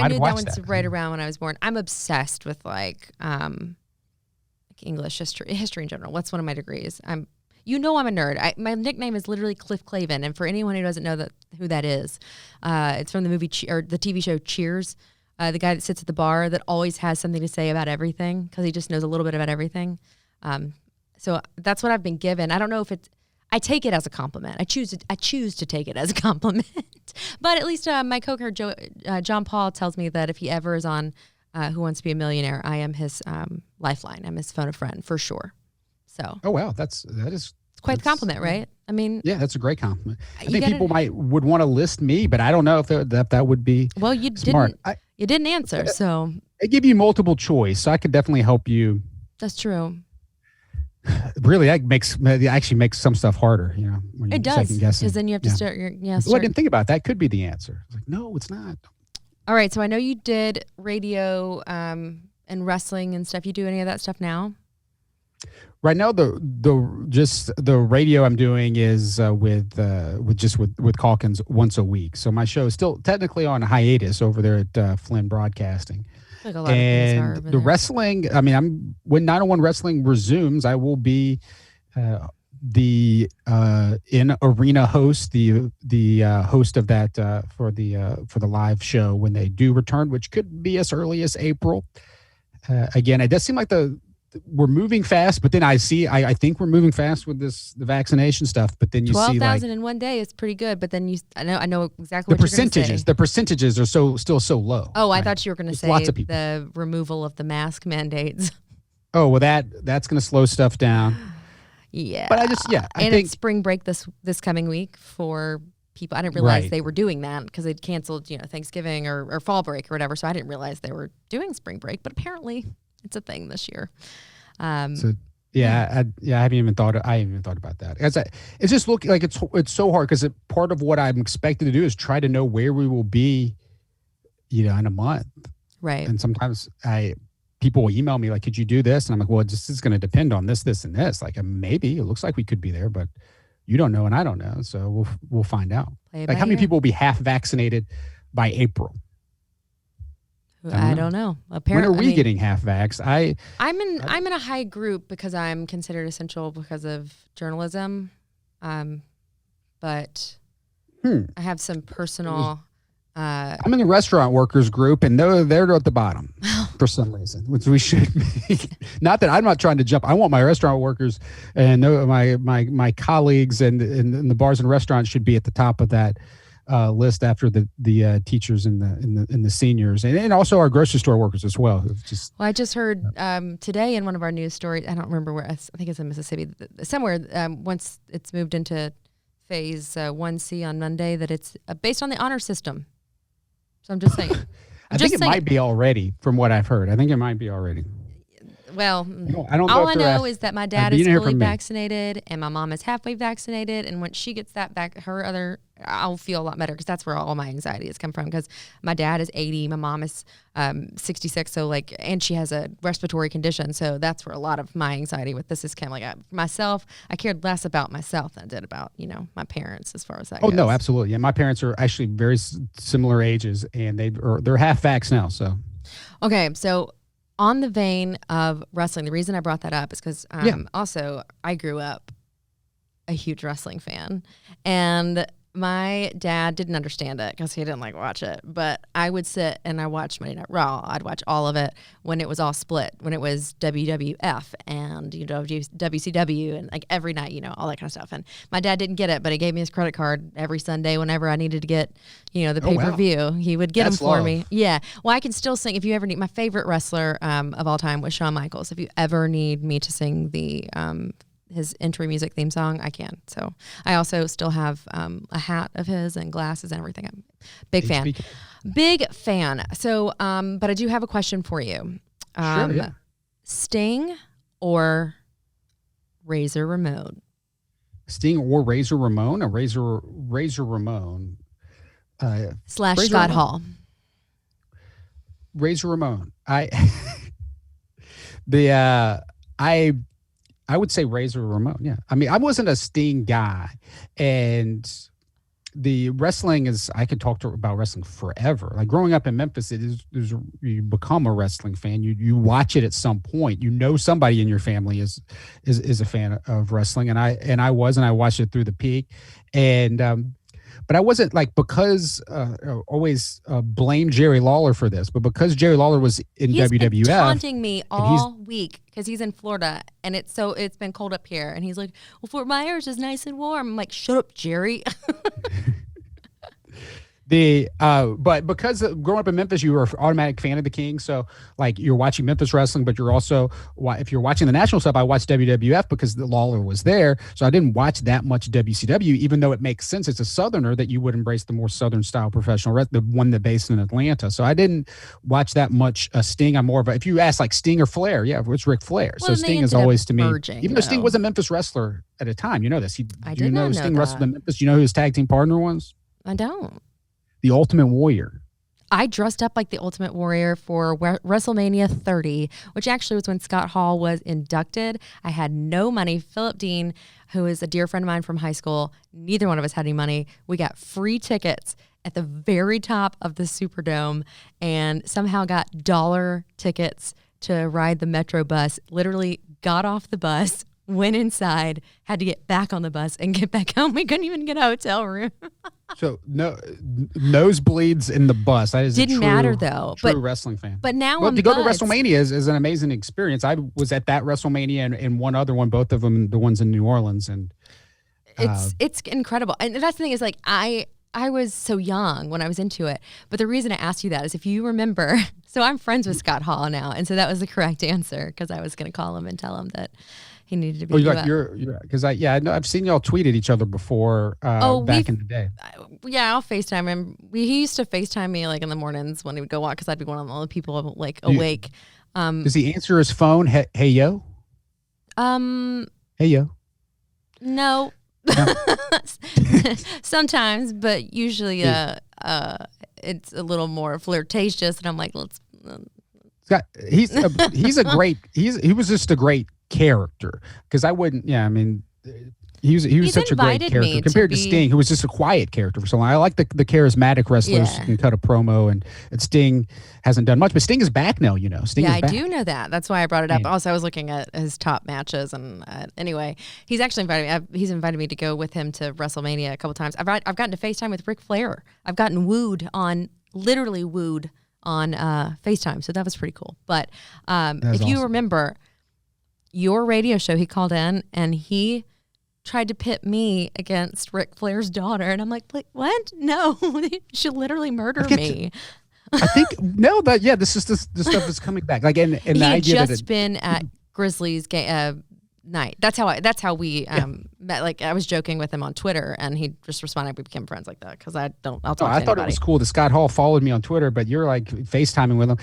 knew that one's right around when I was born. I'm obsessed with English history in general. What's one of my degrees? I'm a nerd. My nickname is literally Cliff Clavin, and for anyone who doesn't know who that is, it's from the movie or the TV show Cheers. The guy that sits at the bar that always has something to say about everything because he just knows a little bit about everything. So that's what I've been given. I don't know if it's. I take it as a compliment. I choose to take it as a compliment. But at least my co-career John Paul tells me that if he ever is on Who Wants to Be a Millionaire, I am his lifeline. I'm his phone a friend for sure. So. Oh wow, that is. It's quite the compliment, right? I mean. Yeah, that's a great compliment. I think people would want to list me, but I don't know if that would be. Well, you smart. You didn't answer, so. I give you multiple choice, so I could definitely help you. That's true. Really, that actually makes some stuff harder, when it does, because then you have to start your Well, I didn't think about that. Could be the answer. It's like, no, it's not. All right, so I know you did radio and wrestling and stuff. You do any of that stuff now? Right now, the radio I'm doing is with Calkins once a week. So my show is still technically on hiatus over there at Flynn Broadcasting. Like a lot of things are over the there. Wrestling, when 901 Wrestling resumes, I will be the in arena host, the host of that for the live show when they do return, which could be as early as April. Again, it does seem like we're moving fast, but then I think we're moving fast with the vaccination stuff. But then you see 12,000 in one day is pretty good. But then I know exactly what you're going to say. The percentages are still so low. Oh, I thought you were going to say the removal of the mask mandates. Oh well, that's going to slow stuff down. Yeah, but I think it's spring break this coming week for people. I didn't realize they were doing that because they'd canceled Thanksgiving or fall break or whatever. So I didn't realize they were doing spring break. But apparently. It's a thing this year. I haven't even thought about that. It's just looking like it's so hard because part of what I'm expected to do is try to know where we will be, in a month. Right. And sometimes people will email me like, "Could you do this?" And I'm like, "Well, this is going to depend on this, and this. Like, maybe it looks like we could be there, but you don't know, and I don't know. So we'll find out. Like, how many people will be half vaccinated by April? I don't know. Apparently, when are we getting half vax? I'm in a high group because I'm considered essential because of journalism, but I have some personal. I'm in the restaurant workers group, and they're at the bottom for some reason, which we should be. Not that I'm not trying to jump. I want my restaurant workers and my colleagues and the bars and restaurants should be at the top of that. List after the teachers and the seniors and also our grocery store workers as well. I just heard today in one of our news stories. I don't remember where. I think it's in Mississippi somewhere. Once it's moved into phase 1C on Monday, that it's based on the honor system. So I'm just saying. I think it might be already, from what I've heard. I think it might be already. Well, I don't know. All I know is that my dad is fully vaccinated and my mom is halfway vaccinated. And when she gets that back, I'll feel a lot better because that's where all my anxiety has come from. Because my dad is 80, my mom is 66, so and she has a respiratory condition, so that's where a lot of my anxiety with this is kind of like myself. I cared less about myself than I did about my parents as far as that goes. Oh no, absolutely. Yeah, my parents are actually very similar ages, and they're half vax now. So okay, so. On the vein of wrestling, the reason I brought that up is because also I grew up a huge wrestling fan, and my dad didn't understand it because he didn't watch it. But I would sit and I watched Monday Night Raw. I'd watch all of it when it was all split, when it was WWF and WCW and every night, all that kind of stuff. And my dad didn't get it, but he gave me his credit card every Sunday whenever I needed to get, the pay-per-view. Wow. He would get them for me. Yeah. Well, I can still sing. If you ever need, my favorite wrestler of all time was Shawn Michaels. If you ever need me to sing his entry music theme song, I can. So I also still have a hat of his and glasses and everything. I'm a big fan. Big fan. So, but I do have a question for you. Sure, yeah. Sting or Razor Ramon? Sting or Razor Ramon? Or Razor Ramon. / Razor Scott Ramon. Hall. Razor Ramon. I would say Razor Ramon. Yeah. I mean, I wasn't a Sting guy, and the wrestling is, I could talk about wrestling forever. Like growing up in Memphis, you become a wrestling fan. You watch it at some point. You know somebody in your family is a fan of wrestling, and I watched it through the peak, and but I wasn't like, because always blame Jerry Lawler for this, but because Jerry Lawler was in WWF, been taunting me all week because he's in Florida and it's been cold up here, and he's like, "Well, Fort Myers is nice and warm." I'm like, "Shut up, Jerry." But because growing up in Memphis, you were an automatic fan of the King. So like you're watching Memphis wrestling, but you're also, if you're watching the national stuff, I watched WWF because the Lawler was there. So I didn't watch that much WCW, even though it makes sense. It's a Southerner that you would embrace the more Southern style professional, the one that based in Atlanta. So I didn't watch that much Sting. I'm more of if you ask like Sting or Flair, yeah, it's Ric Flair. Well, so Sting is always to me, even though though. Sting was a Memphis wrestler at a time. You know this. I did not know Sting that. wrestled in Memphis. You know who his tag team partner was? I don't. The Ultimate Warrior. I dressed up like the Ultimate Warrior for WrestleMania 30, which actually was when Scott Hall was inducted. I had no money. Philip Dean, who is a dear friend of mine from high school, neither one of us had any money. We got free tickets at the very top of the Superdome and somehow got dollar tickets to ride the Metro bus. Literally got off the bus, went inside, had to get back on the bus and get back home. We couldn't even get a hotel room. So no nosebleeds in the bus. That is Didn't matter though. True wrestling fan. But now to go to WrestleMania is an amazing experience. I was at that WrestleMania and one other one, both of them, the ones in New Orleans, and it's incredible. And that's the thing is like I was so young when I was into it. But the reason I asked you that is if you remember, so I'm friends with Scott Hall now, and so that was the correct answer because I was going to call him and tell him that he needed to be. You're because I know I've seen y'all tweet at each other before back in the day. Yeah, I'll FaceTime him. He used to FaceTime me like in the mornings when he would go walk because I'd be one of the only people like awake. Does he answer his phone? Hey yo. Hey yo. No. Sometimes, but usually it's a little more flirtatious, and I'm like, let's. He was just a great character because I wouldn't. Yeah, I mean, he was such a great character compared to Sting, who was just a quiet character for so long. I like the charismatic wrestlers who can cut a promo, and Sting hasn't done much, but Sting is back now. You know, Sting is back. I do know that. That's why I brought it up. Yeah. Also, I was looking at his top matches, and anyway, he's actually invited me. He's invited me to go with him to WrestleMania a couple times. I've gotten to FaceTime with Ric Flair. I've gotten literally wooed on FaceTime, so that was pretty cool. But if you remember your radio show, he called in and he tried to pit me against Ric Flair's daughter, and I'm like, what? No, she'll literally murder me. I think this is the stuff that's coming back. Like, and he the had idea just been at Grizzlies night. That's how we met. Like, I was joking with him on Twitter, and he just responded. We became friends like that because I'll talk to anybody. I thought it was cool that Scott Hall followed me on Twitter, but you're like FaceTiming with him.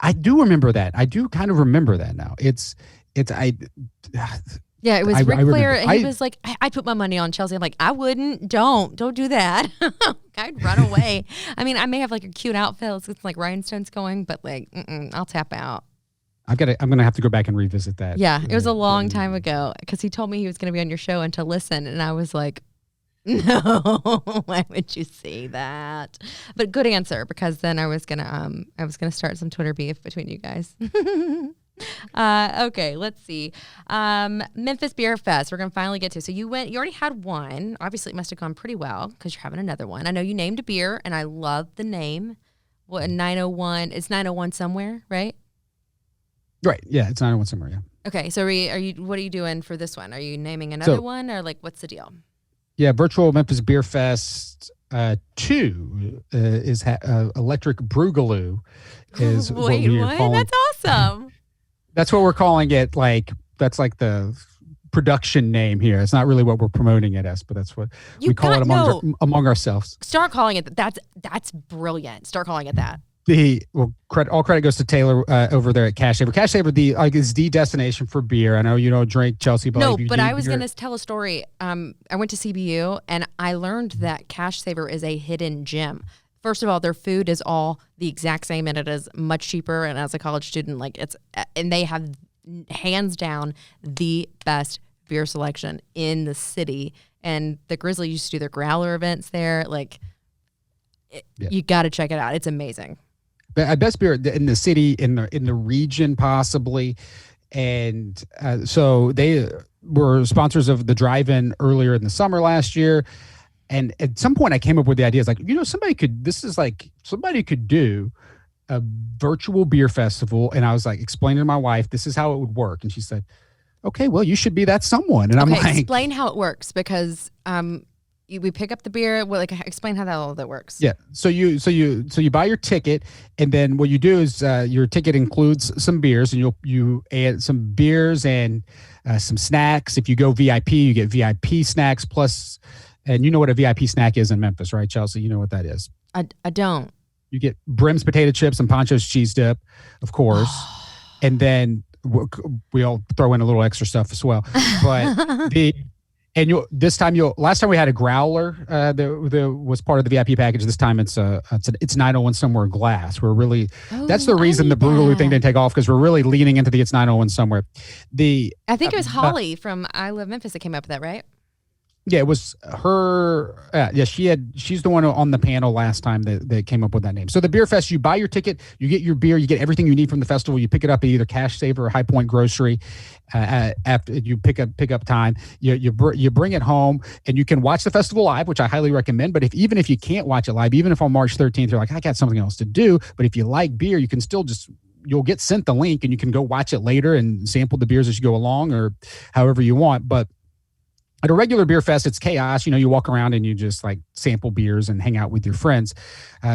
I do remember that. I do kind of remember that now. It was Ric Flair, and he was like, I put my money on Chelsea. I'm like, I wouldn't. Don't do that. I'd run away. I mean, I may have like a cute outfit. It's like rhinestones going, but like, I'll tap out. I'm gonna have to go back and revisit that. Yeah, it was a long time ago because he told me he was gonna be on your show and to listen, and I was like, no, why would you say that? But good answer, because then I was gonna start some Twitter beef between you guys. Okay, let's see. Memphis Beer Fest. We're gonna finally get to. So you already had one. Obviously, it must have gone pretty well because you're having another one. I know you named a beer, and I love the name. What 901? It's 901 somewhere, right? Right. Yeah, it's 901 somewhere. Yeah. Okay, so what are you doing for this one? Are you naming another one, or like what's the deal? Yeah, Virtual Memphis Beer Fest 2 is Electric Broogaloo is what we are calling. That's awesome. That's what we're calling it. Like, that's like the production name here. It's not really what we're promoting it as, but that's what we call it among ourselves. Start calling it. That's brilliant. Start calling it that. All credit goes to Taylor over there at Cash Saver. Cash Saver is the destination for beer. I know you don't drink, Chelsea, but I was going to tell a story. I went to CBU and I learned that Cash Saver is a hidden gem. First of all, their food is all the exact same, and it is much cheaper. And as a college student, and they have hands down the best beer selection in the city. And the Grizzly used to do their growler events there. Like, you got to check it out. It's amazing. Best beer in the city, in the region, possibly. And so they were sponsors of the drive-in earlier in the summer last year. And at some point I came up with the idea, it's like, somebody could do a virtual beer festival. And I was like, explaining to my wife, this is how it would work. And she said, okay, well, you should be that someone. And I'm like, explain how it works, because we pick up the beer. Well, like, explain how all that works. Yeah. So you buy your ticket, and then what you do is your ticket includes some beers, and you add some beers and some snacks. If you go VIP, you get VIP snacks plus, and you know what a VIP snack is in Memphis, right, Chelsea? You know what that is. I don't. You get Brim's potato chips and Poncho's cheese dip, of course, and then we all throw in a little extra stuff as well. But last time we had a growler that was part of the VIP package. This time it's 901 Somewhere glass. We're really that's the reason the Boogaloo thing didn't take off, because we're really leaning into the It's 901 Somewhere. I think it was Holly from I Love Memphis that came up with that, right? Yeah, it was her. She's the one on the panel last time that came up with that name. So the Beer Fest, you buy your ticket, you get your beer, you get everything you need from the festival. You pick it up at either Cash Saver or High Point Grocery. After you pick up time, you bring it home, and you can watch the festival live, which I highly recommend. But even if you can't watch it live, even if on March 13th you're like, I got something else to do, but if you like beer, you can still you'll get sent the link, and you can go watch it later and sample the beers as you go along, or however you want. But at a regular beer fest, it's chaos. You walk around and you just like sample beers and hang out with your friends.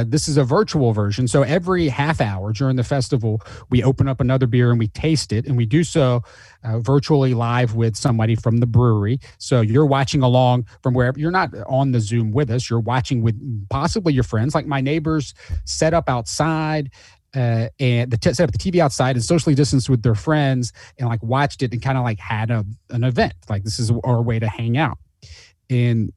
This is a virtual version. So every half hour during the festival, we open up another beer and we taste it. And we do so virtually live with somebody from the brewery. So you're watching along from wherever. You're not on the Zoom with us. You're watching with possibly your friends. Like my neighbors set up outside. And set up the TV outside and socially distanced with their friends, and like watched it and kind of like had an event. Like, this is our way to hang out. And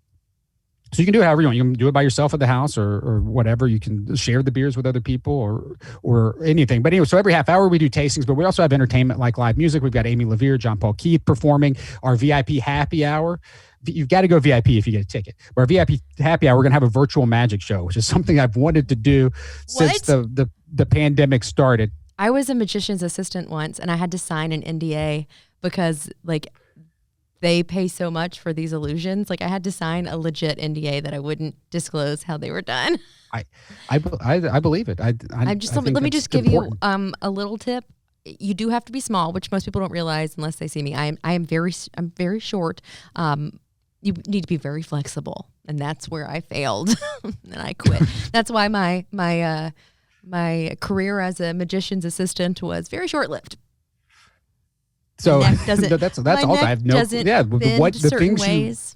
so you can do it however you want. You can do it by yourself at the house or whatever. You can share the beers with other people or anything. But anyway, so every half hour we do tastings, but we also have entertainment like live music. We've got Amy LaVere, John Paul Keith performing. Our VIP happy hour. You've got to go VIP if you get a ticket. Our VIP happy hour, we're going to have a virtual magic show, which is something I've wanted to do since the pandemic started. I was a magician's assistant once, and I had to sign an NDA because like they pay so much for these illusions. Like, I had to sign a legit NDA that I wouldn't disclose how they were done. I believe it. Let me just give you a little tip. You do have to be small, which most people don't realize unless they see me. I'm very short. You need to be very flexible, and that's where I failed, and I quit. That's why my career as a magician's assistant was very short-lived. So that's all. I have no. Yeah, what the things ways,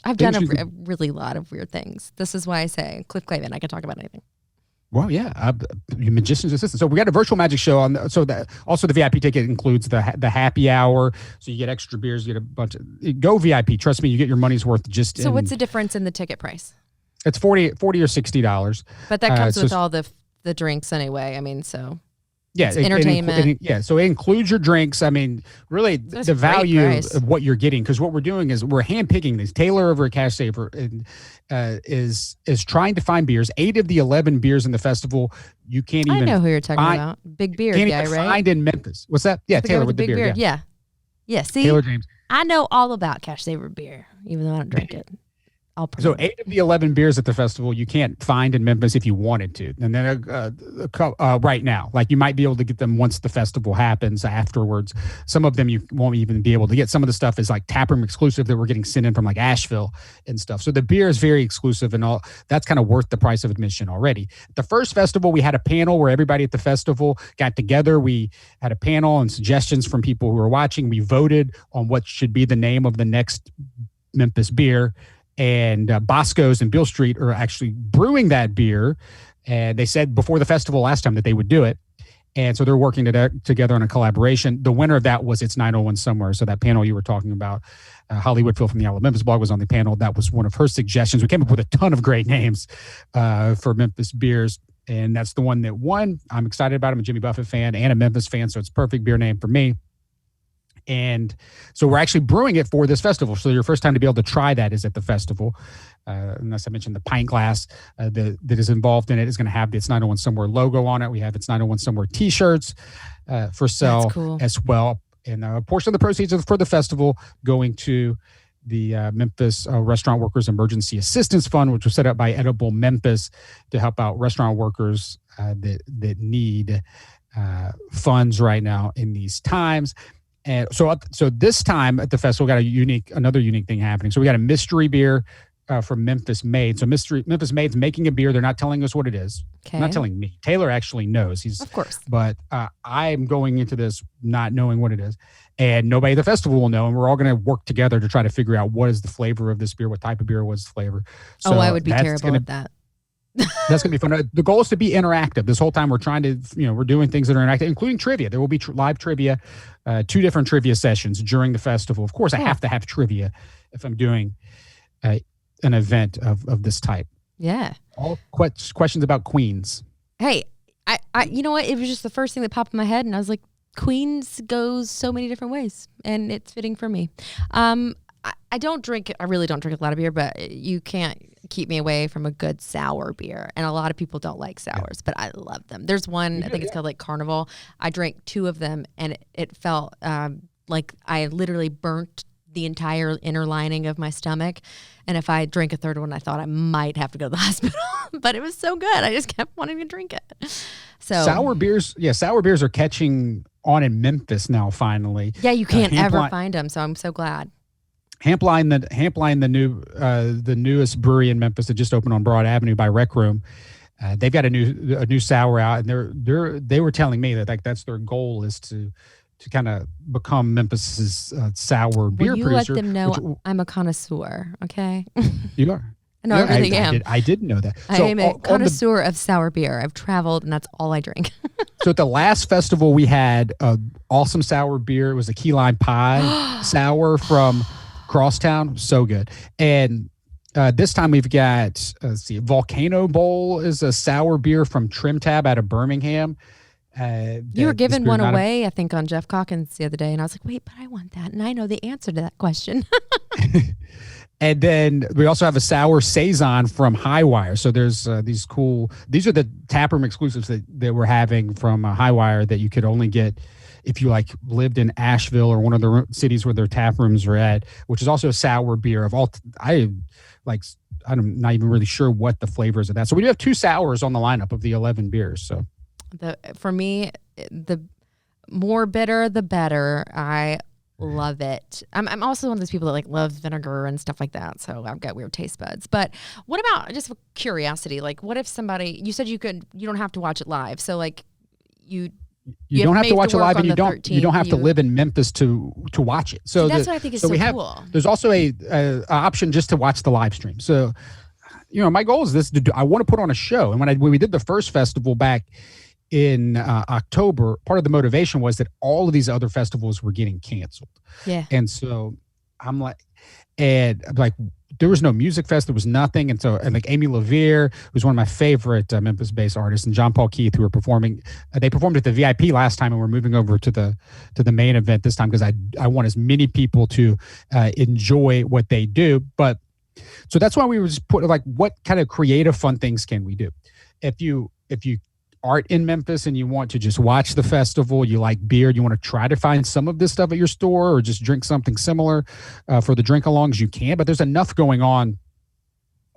I've done a really lot of weird things. This is why I say Cliff Clavin. I can talk about anything. Well, yeah, magician's assistant. So we got a virtual magic show on. So that also the VIP ticket includes the happy hour. So you get extra beers, you get a bunch of go VIP. Trust me, you get your money's worth. So what's the difference in the ticket price? It's $40 or $60. But that comes with all the drinks anyway. I mean, so. Yeah, entertainment. So it includes your drinks. I mean, really, the value of what you're getting, because what we're doing is we're handpicking these. Taylor over at Cash Saver is trying to find beers. 8 of the 11 beers in the festival you can't even. I know who you're talking about. Big beard guy, right? Find in Memphis. What's that? Yeah, Taylor with the big beard. Yeah. See, Taylor James. I know all about Cash Saver beer, even though I don't drink it. So 8 of the 11 beers at the festival you can't find in Memphis if you wanted to. And then right now, like you might be able to get them once the festival happens afterwards. Some of them you won't even be able to get. Some of the stuff is like taproom exclusive that we're getting sent in from like Asheville and stuff. So the beer is very exclusive and all. That's kind of worth the price of admission already. At the first festival, we had a panel where everybody at the festival got together. We had a panel and suggestions from people who were watching. We voted on what should be the name of the next Memphis beer. And Bosco's and Beale Street are actually brewing that beer. And they said before the festival last time that they would do it. And so they're working together on a collaboration. The winner of that was It's 901 Somewhere. So that panel you were talking about, Holly Whitfield from the I Love Memphis blog was on the panel. That was one of her suggestions. We came up with a ton of great names for Memphis beers. And that's the one that won. I'm excited about it. I'm a Jimmy Buffett fan and a Memphis fan. So it's a perfect beer name for me. And so we're actually brewing it for this festival. So your first time to be able to try that is at the festival. Unless I mentioned the pint glass that is involved in it is going to have the It's 901 Somewhere logo on it. We have It's 901 Somewhere t-shirts for sale as well. And a portion of the proceeds are for the festival going to the Memphis Restaurant Workers Emergency Assistance Fund, which was set up by Edible Memphis to help out restaurant workers that need funds right now in these times. And so this time at the festival, we got another unique thing happening. So we got a mystery beer from Memphis Made. So Memphis Made's making a beer. They're not telling us what it is. Okay. Not telling me. Taylor actually knows. Of course. But I'm going into this not knowing what it is. And nobody at the festival will know. And we're all going to work together to try to figure out what is the flavor of this beer, what type of beer was the flavor. So I would be terrible at that. That's going to be fun. The goal is to be interactive. This whole time we're trying to, we're doing things that are interactive, including trivia. There will be live trivia, 2 different trivia sessions during the festival. Of course, I have to have trivia if I'm doing an event of this type. Yeah. All questions about Queens. Hey, I you know what? It was just the first thing that popped in my head, and I was like, Queens goes so many different ways, and it's fitting for me. I don't drink. I really don't drink a lot of beer, but you can't keep me away from a good sour beer. And a lot of people don't like sours, but I love them. There's one, I think it's called like Carnival. I drank 2 of them, and it felt like I literally burnt the entire inner lining of my stomach. And if I drink a third one, I thought I might have to go to the hospital. But it was so good, I just kept wanting to drink it. So sour beers are catching on in Memphis now. Finally, yeah, you can't ever find them, so I'm so glad. Hampline, the newest brewery in Memphis that just opened on Broad Avenue by Rec Room. They've got a new sour out, and they were telling me that that's their goal is to kind of become Memphis's sour beer producer. Let them know I'm a connoisseur, okay? You are. No, I really am. I didn't know that. I am a connoisseur of sour beer. I've traveled, and that's all I drink. So at the last festival, we had an awesome sour beer. It was a key lime pie sour from Crosstown. So good. And this time we've got, Volcano Bowl is a sour beer from Trim Tab out of Birmingham. You were giving one away, I think, on Jeff Calkins the other day, and I was like, wait, but I want that, and I know the answer to that question. And then we also have a sour saison from Highwire. So there's these are the taproom exclusives that we're having from Highwire that you could only get if you lived in Asheville or one of the cities where their tap rooms are at, which is also a sour beer of all. I'm not even really sure what the flavors of that. So we do have 2 sours on the lineup of the 11 beers. So for me, the more bitter, the better. I love it. I'm also one of those people that loves vinegar and stuff like that. So I've got weird taste buds. But what about, just for curiosity, what if somebody, you said you don't have to watch it live. So you don't have to watch it live, and you don't have to live in Memphis to watch it. So that's what I think is so cool. There's also a option just to watch the live stream. So, my goal is I want to put on a show. And when we did the first festival back in October, part of the motivation was that all of these other festivals were getting canceled. Yeah. And so I'm like, there was no music fest. There was nothing. And so, Amy LaVere, who's one of my favorite Memphis-based artists, and John Paul Keith, who were performing. They performed at the VIP last time, and we're moving over to the main event this time because I want as many people to enjoy what they do. But so that's why we were just put what kind of creative, fun things can we do? If you aren't in Memphis and you want to just watch the festival, you like beer, you want to try to find some of this stuff at your store or just drink something similar for the drink-alongs, you can. But there's enough going on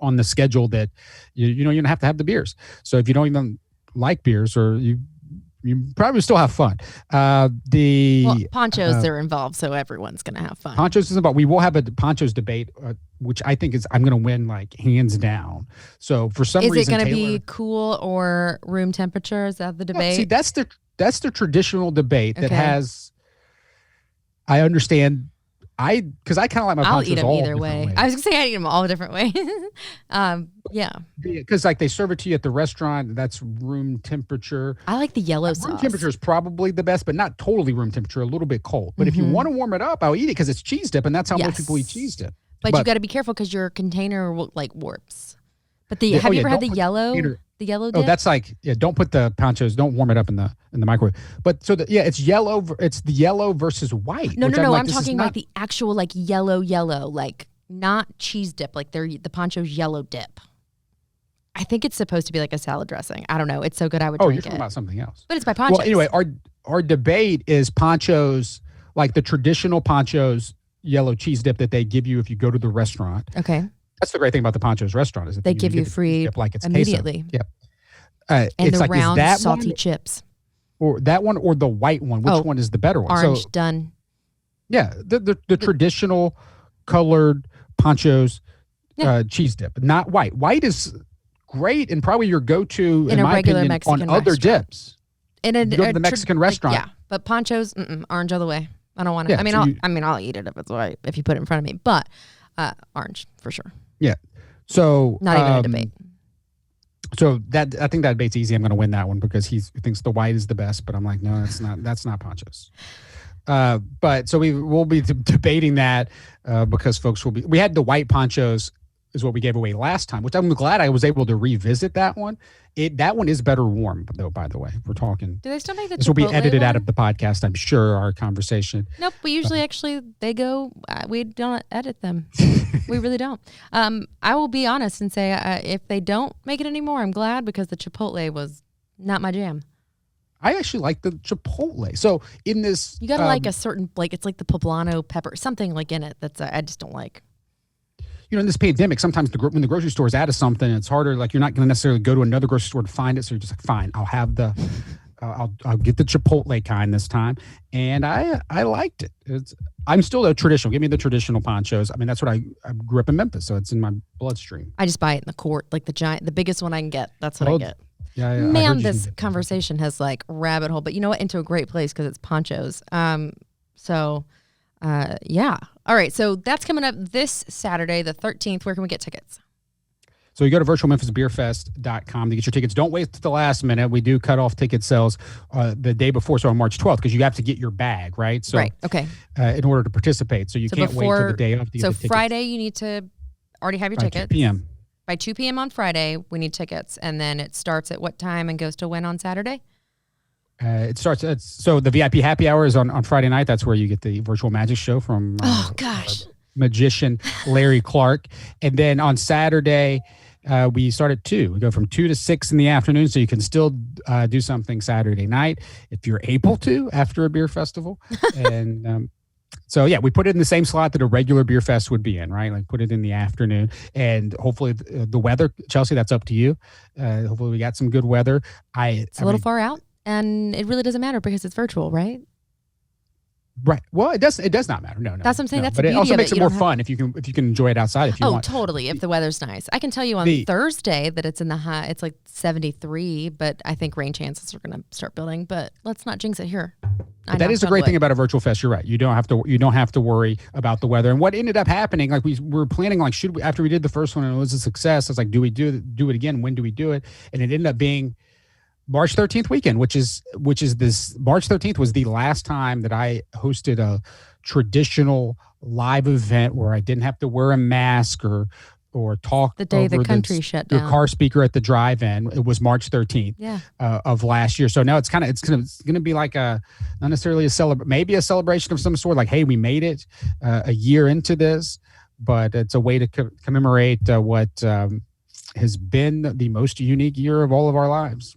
the schedule that you don't have to have the beers. So if you don't even like beers, or you probably still have fun. Ponchos are involved, so everyone's going to have fun. Ponchos is involved. We will have a Ponchos debate, which I think I'm going to win hands down. So for some reason, is it going to be cool or room temperature? Is that the debate? See, that's the traditional debate that has. I understand. Because I kind of like my Ponchos. I'll eat them either way. Ways. I was going to say I eat them all different ways. Yeah. Because they serve it to you at the restaurant. That's room temperature. I like the yellow sauce. Room temperature is probably the best, but not totally room temperature. A little bit cold. But if you want to warm it up, I'll eat it because it's cheese dip, and that's how most people eat cheese dip. But you got to be careful because your container will warps. But have you ever had the yellow? The yellow dip? Oh, that's like, don't put the ponchos, don't warm it up in the microwave. But so it's yellow, it's the yellow versus white. No, I'm talking like the actual like yellow, like not cheese dip, like the poncho's yellow dip. I think it's supposed to be like a salad dressing. I don't know. It's so good I would drink it. Oh, you're talking about something else. But it's by Ponchos. Well, anyway, our debate is ponchos, like the traditional ponchos yellow cheese dip that they give you if you go to the restaurant. Okay. That's the great thing about the Ponchos restaurant is that they give you free dip like it's immediately. Queso. Yep. And it's the like, round salty chips. Or that one or the white one. Which one is the better one? Orange, done. Yeah. The traditional colored Ponchos cheese dip, not white. White is great and probably your go-to in my regular opinion, Mexican on other dips. You go to the Mexican restaurant. Like, but Ponchos, orange all the way. I don't want it. I'll eat it if it's white, if you put it in front of me. But orange for sure. Yeah. So not even a debate. So I think that debate's easy. I'm going to win that one because he thinks the white is the best, but I'm like, no, that's not Ponchos. But so we'll be debating that because folks will be. We had the white Ponchos is what we gave away last time, which I'm glad I was able to revisit that one. That one is better warm, though, by the way. We're talking. Do they still make the This will be edited one? Out of the podcast, I'm sure, our conversation. Nope, we usually they go, we don't edit them. We really don't. I will be honest and say if they don't make it anymore, I'm glad because the Chipotle was not my jam. I actually like the Chipotle. So in this... You got to like a certain, like it's like the poblano pepper, something like in it that's I just don't like. In this pandemic, sometimes when the grocery store is out of something, it's harder. Like you're not going to necessarily go to another grocery store to find it. So you're just like, fine, I'll have I'll get the Chipotle kind this time. And I liked it. I'm still a traditional. Give me the traditional ponchos. I mean, that's what I grew up in Memphis, so it's in my bloodstream. I just buy it in the quart, like the biggest one I can get. That's what I get. Yeah. Man, this conversation has like rabbit hole, but you know what? Into a great place because it's ponchos. Yeah. All right. So that's coming up this Saturday, the 13th. Where can we get tickets? So you go to virtualmemphisbeerfest.com to get your tickets. Don't wait till the last minute. We do cut off ticket sales the day before, so on March 12th, because you have to get your bag, right? So, right. Okay. In order to participate. So you can't wait till the day of to get the tickets. So Friday, you need to already have your tickets. 2 p.m. By 2 p.m. on Friday, we need tickets. And then it starts at what time and goes to when on Saturday? It starts so the VIP happy hour is on Friday night. That's where you get the virtual magic show from magician Larry Clark. And then on Saturday, we start at 2. We go from 2 to 6 in the afternoon, so you can still do something Saturday night if you're able to after a beer festival. And so, yeah, we put it in the same slot that a regular beer fest would be in, right? Like put it in the afternoon. And hopefully the weather, Chelsea, that's up to you. Hopefully we got some good weather. It's a little far out. And it really doesn't matter because it's virtual, right? Right. Well, it does not matter. No. That's what I'm saying. That's but the it beauty also of makes it more fun if you can enjoy it outside if you want. Oh, totally. If the weather's nice. I can tell you on Thursday that it's in the high. It's like 73, but I think rain chances are going to start building. But let's not jinx it here. But that is the great thing about a virtual fest. You're right. You don't have to worry about the weather. And what ended up happening, like we were planning, like should we, after we did the first one and it was a success, I was like, do we do it again? When do we do it? And it ended up being March 13th weekend, which is this March 13th was the last time that I hosted a traditional live event where I didn't have to wear a mask or talk the day over the country shut down. Your car speaker at the drive-in. It was March 13th of last year. So now it's going to be like not necessarily maybe a celebration of some sort. Like, hey, we made it a year into this, but it's a way to commemorate what has been the most unique year of all of our lives.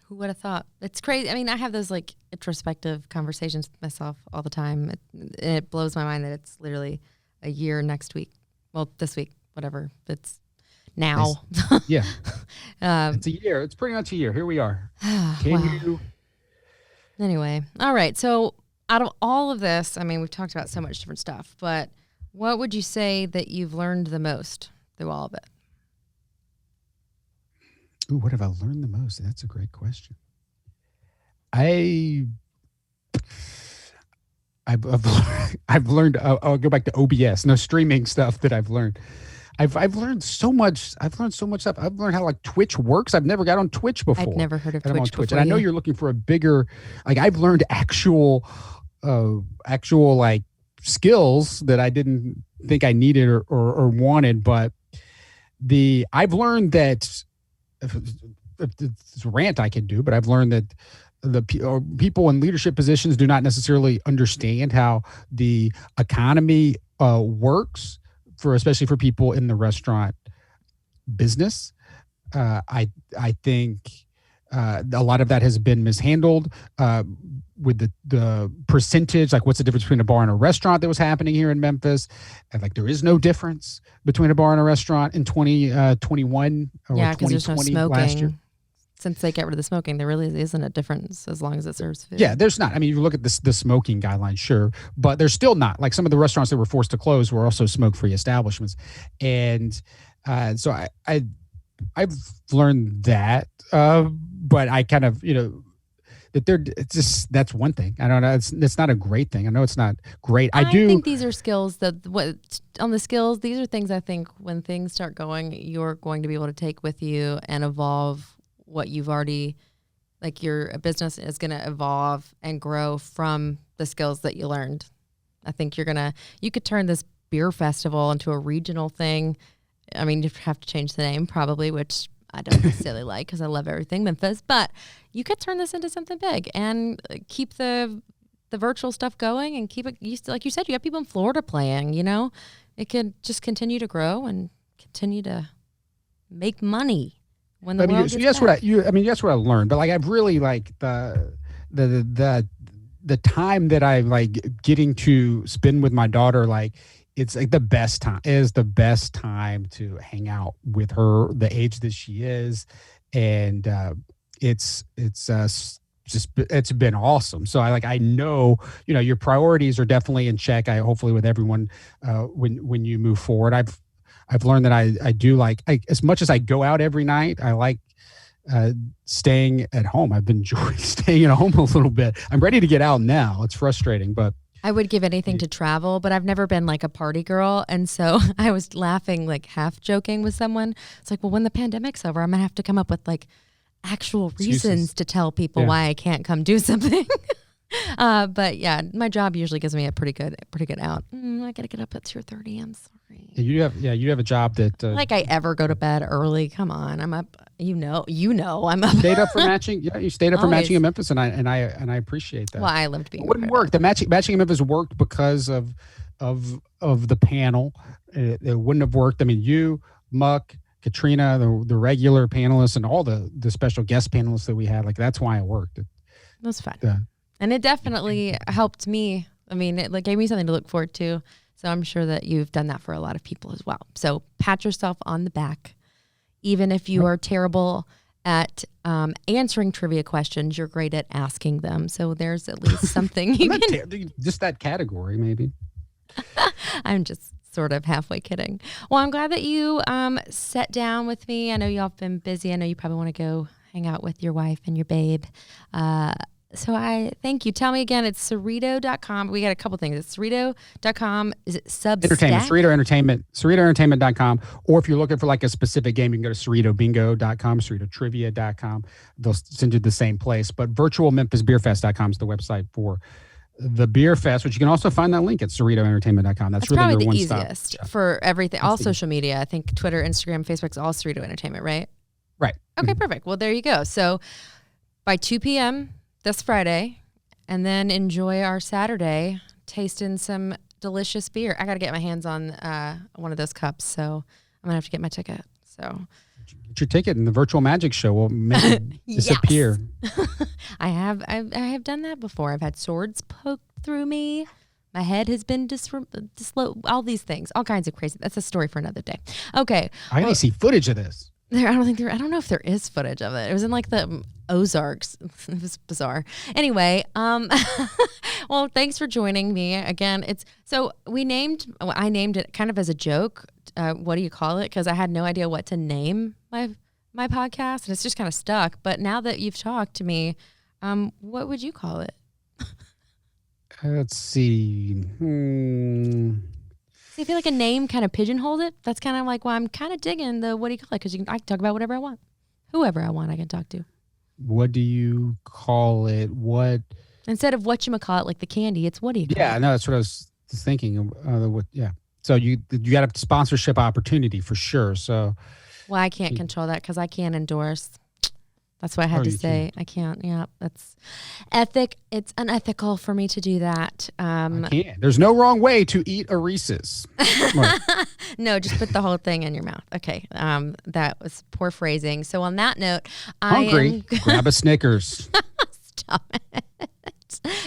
Who would have thought? It's crazy. I mean, I have those like introspective conversations with myself all the time. It blows my mind that it's literally a year next week. Well, this week, whatever. It's now. Yeah. It's a year. It's pretty much a year. Here we are. Anyway. All right. So out of all of this, I mean, we've talked about so much different stuff, but what would you say that you've learned the most through all of it? Ooh, what have I learned the most? That's a great question. I've learned. I'll go back to OBS. No streaming stuff that I've learned. I've learned so much. I've learned so much stuff. I've learned how like Twitch works. I've never got on Twitch before. I've never heard of Twitch before. And I know you're looking for a bigger. Like I've learned actual like skills that I didn't think I needed or wanted, but. I've learned that if it's a rant I can do, but I've learned that people in leadership positions do not necessarily understand how the economy especially for people in the restaurant business. I think a lot of that has been mishandled with the percentage, like what's the difference between a bar and a restaurant that was happening here in Memphis. And like there is no difference between a bar and a restaurant in 2021 or 2020 no last year. Since they get rid of the smoking, there really isn't a difference as long as it serves food. Yeah, there's not. I mean, you look at the smoking guidelines, sure, but there's still not. Like some of the restaurants that were forced to close were also smoke-free establishments. And so I've learned that, but I kind of, that's one thing. I don't know. It's not a great thing. I know it's not great. I think these are skills these are things I think when things start going, you're going to be able to take with you and evolve what you've already, like your business is going to evolve and grow from the skills that you learned. I think you could turn this beer festival into a regional thing. I mean, you have to change the name probably, which I don't necessarily like because I love everything Memphis, but you could turn this into something big and keep the virtual stuff going and keep it, like you said, you have people in Florida playing, it could just continue to grow and continue to make money when the world gets back. That's what I learned, but like I've really like the time that I like getting to spend with my daughter, like it's like the best time to hang out with her, the age that she is. And it's been awesome. So I know, your priorities are definitely in check. Hopefully with everyone, when you move forward, I've learned that I do as much as I go out every night, I like staying at home. I've enjoyed staying at home a little bit. I'm ready to get out now. It's frustrating, but I would give anything to travel, but I've never been like a party girl. And so I was laughing, like half joking with someone. It's like, well, when the pandemic's over, I'm going to have to come up with like actual reasons to tell people why I can't come do something. But yeah, my job usually gives me a pretty good out. I got to get up at 2:30. I'm sorry. You have a job that like I ever go to bed early. Come on. I'm up. I'm up. Stayed up for matching. Yeah, you stayed up for matching in Memphis, and I appreciate that. Well, I lived being. It wouldn't work. The matching in Memphis worked because of the panel. It wouldn't have worked. I mean, you, Muck, Katrina, the regular panelists, and all the special guest panelists that we had. Like that's why it worked. It was fun, and it definitely helped me. I mean, it gave me something to look forward to. So I'm sure that you've done that for a lot of people as well. So pat yourself on the back. Even if you are terrible at answering trivia questions, you're great at asking them. So there's at least something you can. Just that category, maybe. I'm just sort of halfway kidding. Well, I'm glad that you sat down with me. I know y'all have been busy. I know you probably want to go hang out with your wife and your babe. So I thank you. Tell me again, it's Cerrito.com. We got a couple things. It's Cerrito.com. Is it Substack? Entertainment, Cerrito Entertainment, CerritoEntertainment.com. Or if you're looking for like a specific game, you can go to CerritoBingo.com, CerritoTrivia.com. They'll send you to the same place. But VirtualMemphisBeerFest.com is the website for the Beer Fest, which you can also find that link at CerritoEntertainment.com. That's really probably your the easiest for everything. All social media. I think Twitter, Instagram, Facebook's all Cerrito Entertainment, right? Right. Okay, perfect. Well, there you go. So by 2 p.m., this Friday, and then enjoy our Saturday tasting some delicious beer. I got to get my hands on one of those cups, so I'm going to have to get my ticket. So get your ticket and the virtual magic show will make it disappear. I have done that before. I've had swords poked through me. My head has been all these things, all kinds of crazy. That's a story for another day. Okay. I gotta see footage of this. I don't know if there is footage of it. It was in like the Ozarks. It was bizarre. Anyway, well, thanks for joining me again. I named it kind of as a joke. What do you call it? Because I had no idea what to name my podcast, and it's just kind of stuck. But now that you've talked to me, what would you call it? Let's see. I feel like a name kind of pigeonholed it. That's kind of like, well, I'm kind of digging the what do you call it? Because I can talk about whatever I want. Whoever I want, I can talk to. What do you call it? What? Instead of whatchamacallit, like the candy, it's what do you call it? Yeah, no, that's what I was thinking. So you got a sponsorship opportunity for sure. So, well, I can't control that because I can't endorse. That's why I had to say I can't. Yeah, that's It's unethical for me to do that. I can't. There's no wrong way to eat a Reese's. No, just put the whole thing in your mouth. Okay. That was poor phrasing. So on that note, Hungry. Grab a Snickers. Stop it.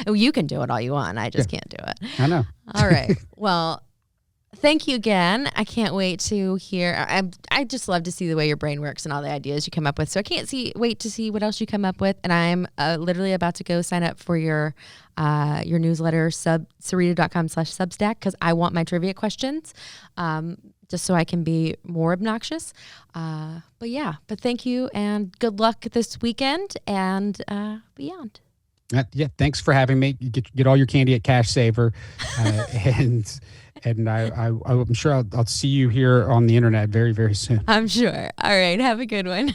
Oh, you can do it all you want. I just can't do it. I know. All right. Well, thank you again. I can't wait to hear. I just love to see the way your brain works and all the ideas you come up with. So I can't wait to see what else you come up with. And I'm literally about to go sign up for your newsletter, Cerrito.com/Substack, because I want my trivia questions, just so I can be more obnoxious. But thank you and good luck this weekend and beyond. Yeah, thanks for having me. You get all your candy at Cash Saver, and I'm sure I'll see you here on the internet very, very soon. I'm sure. All right, have a good one.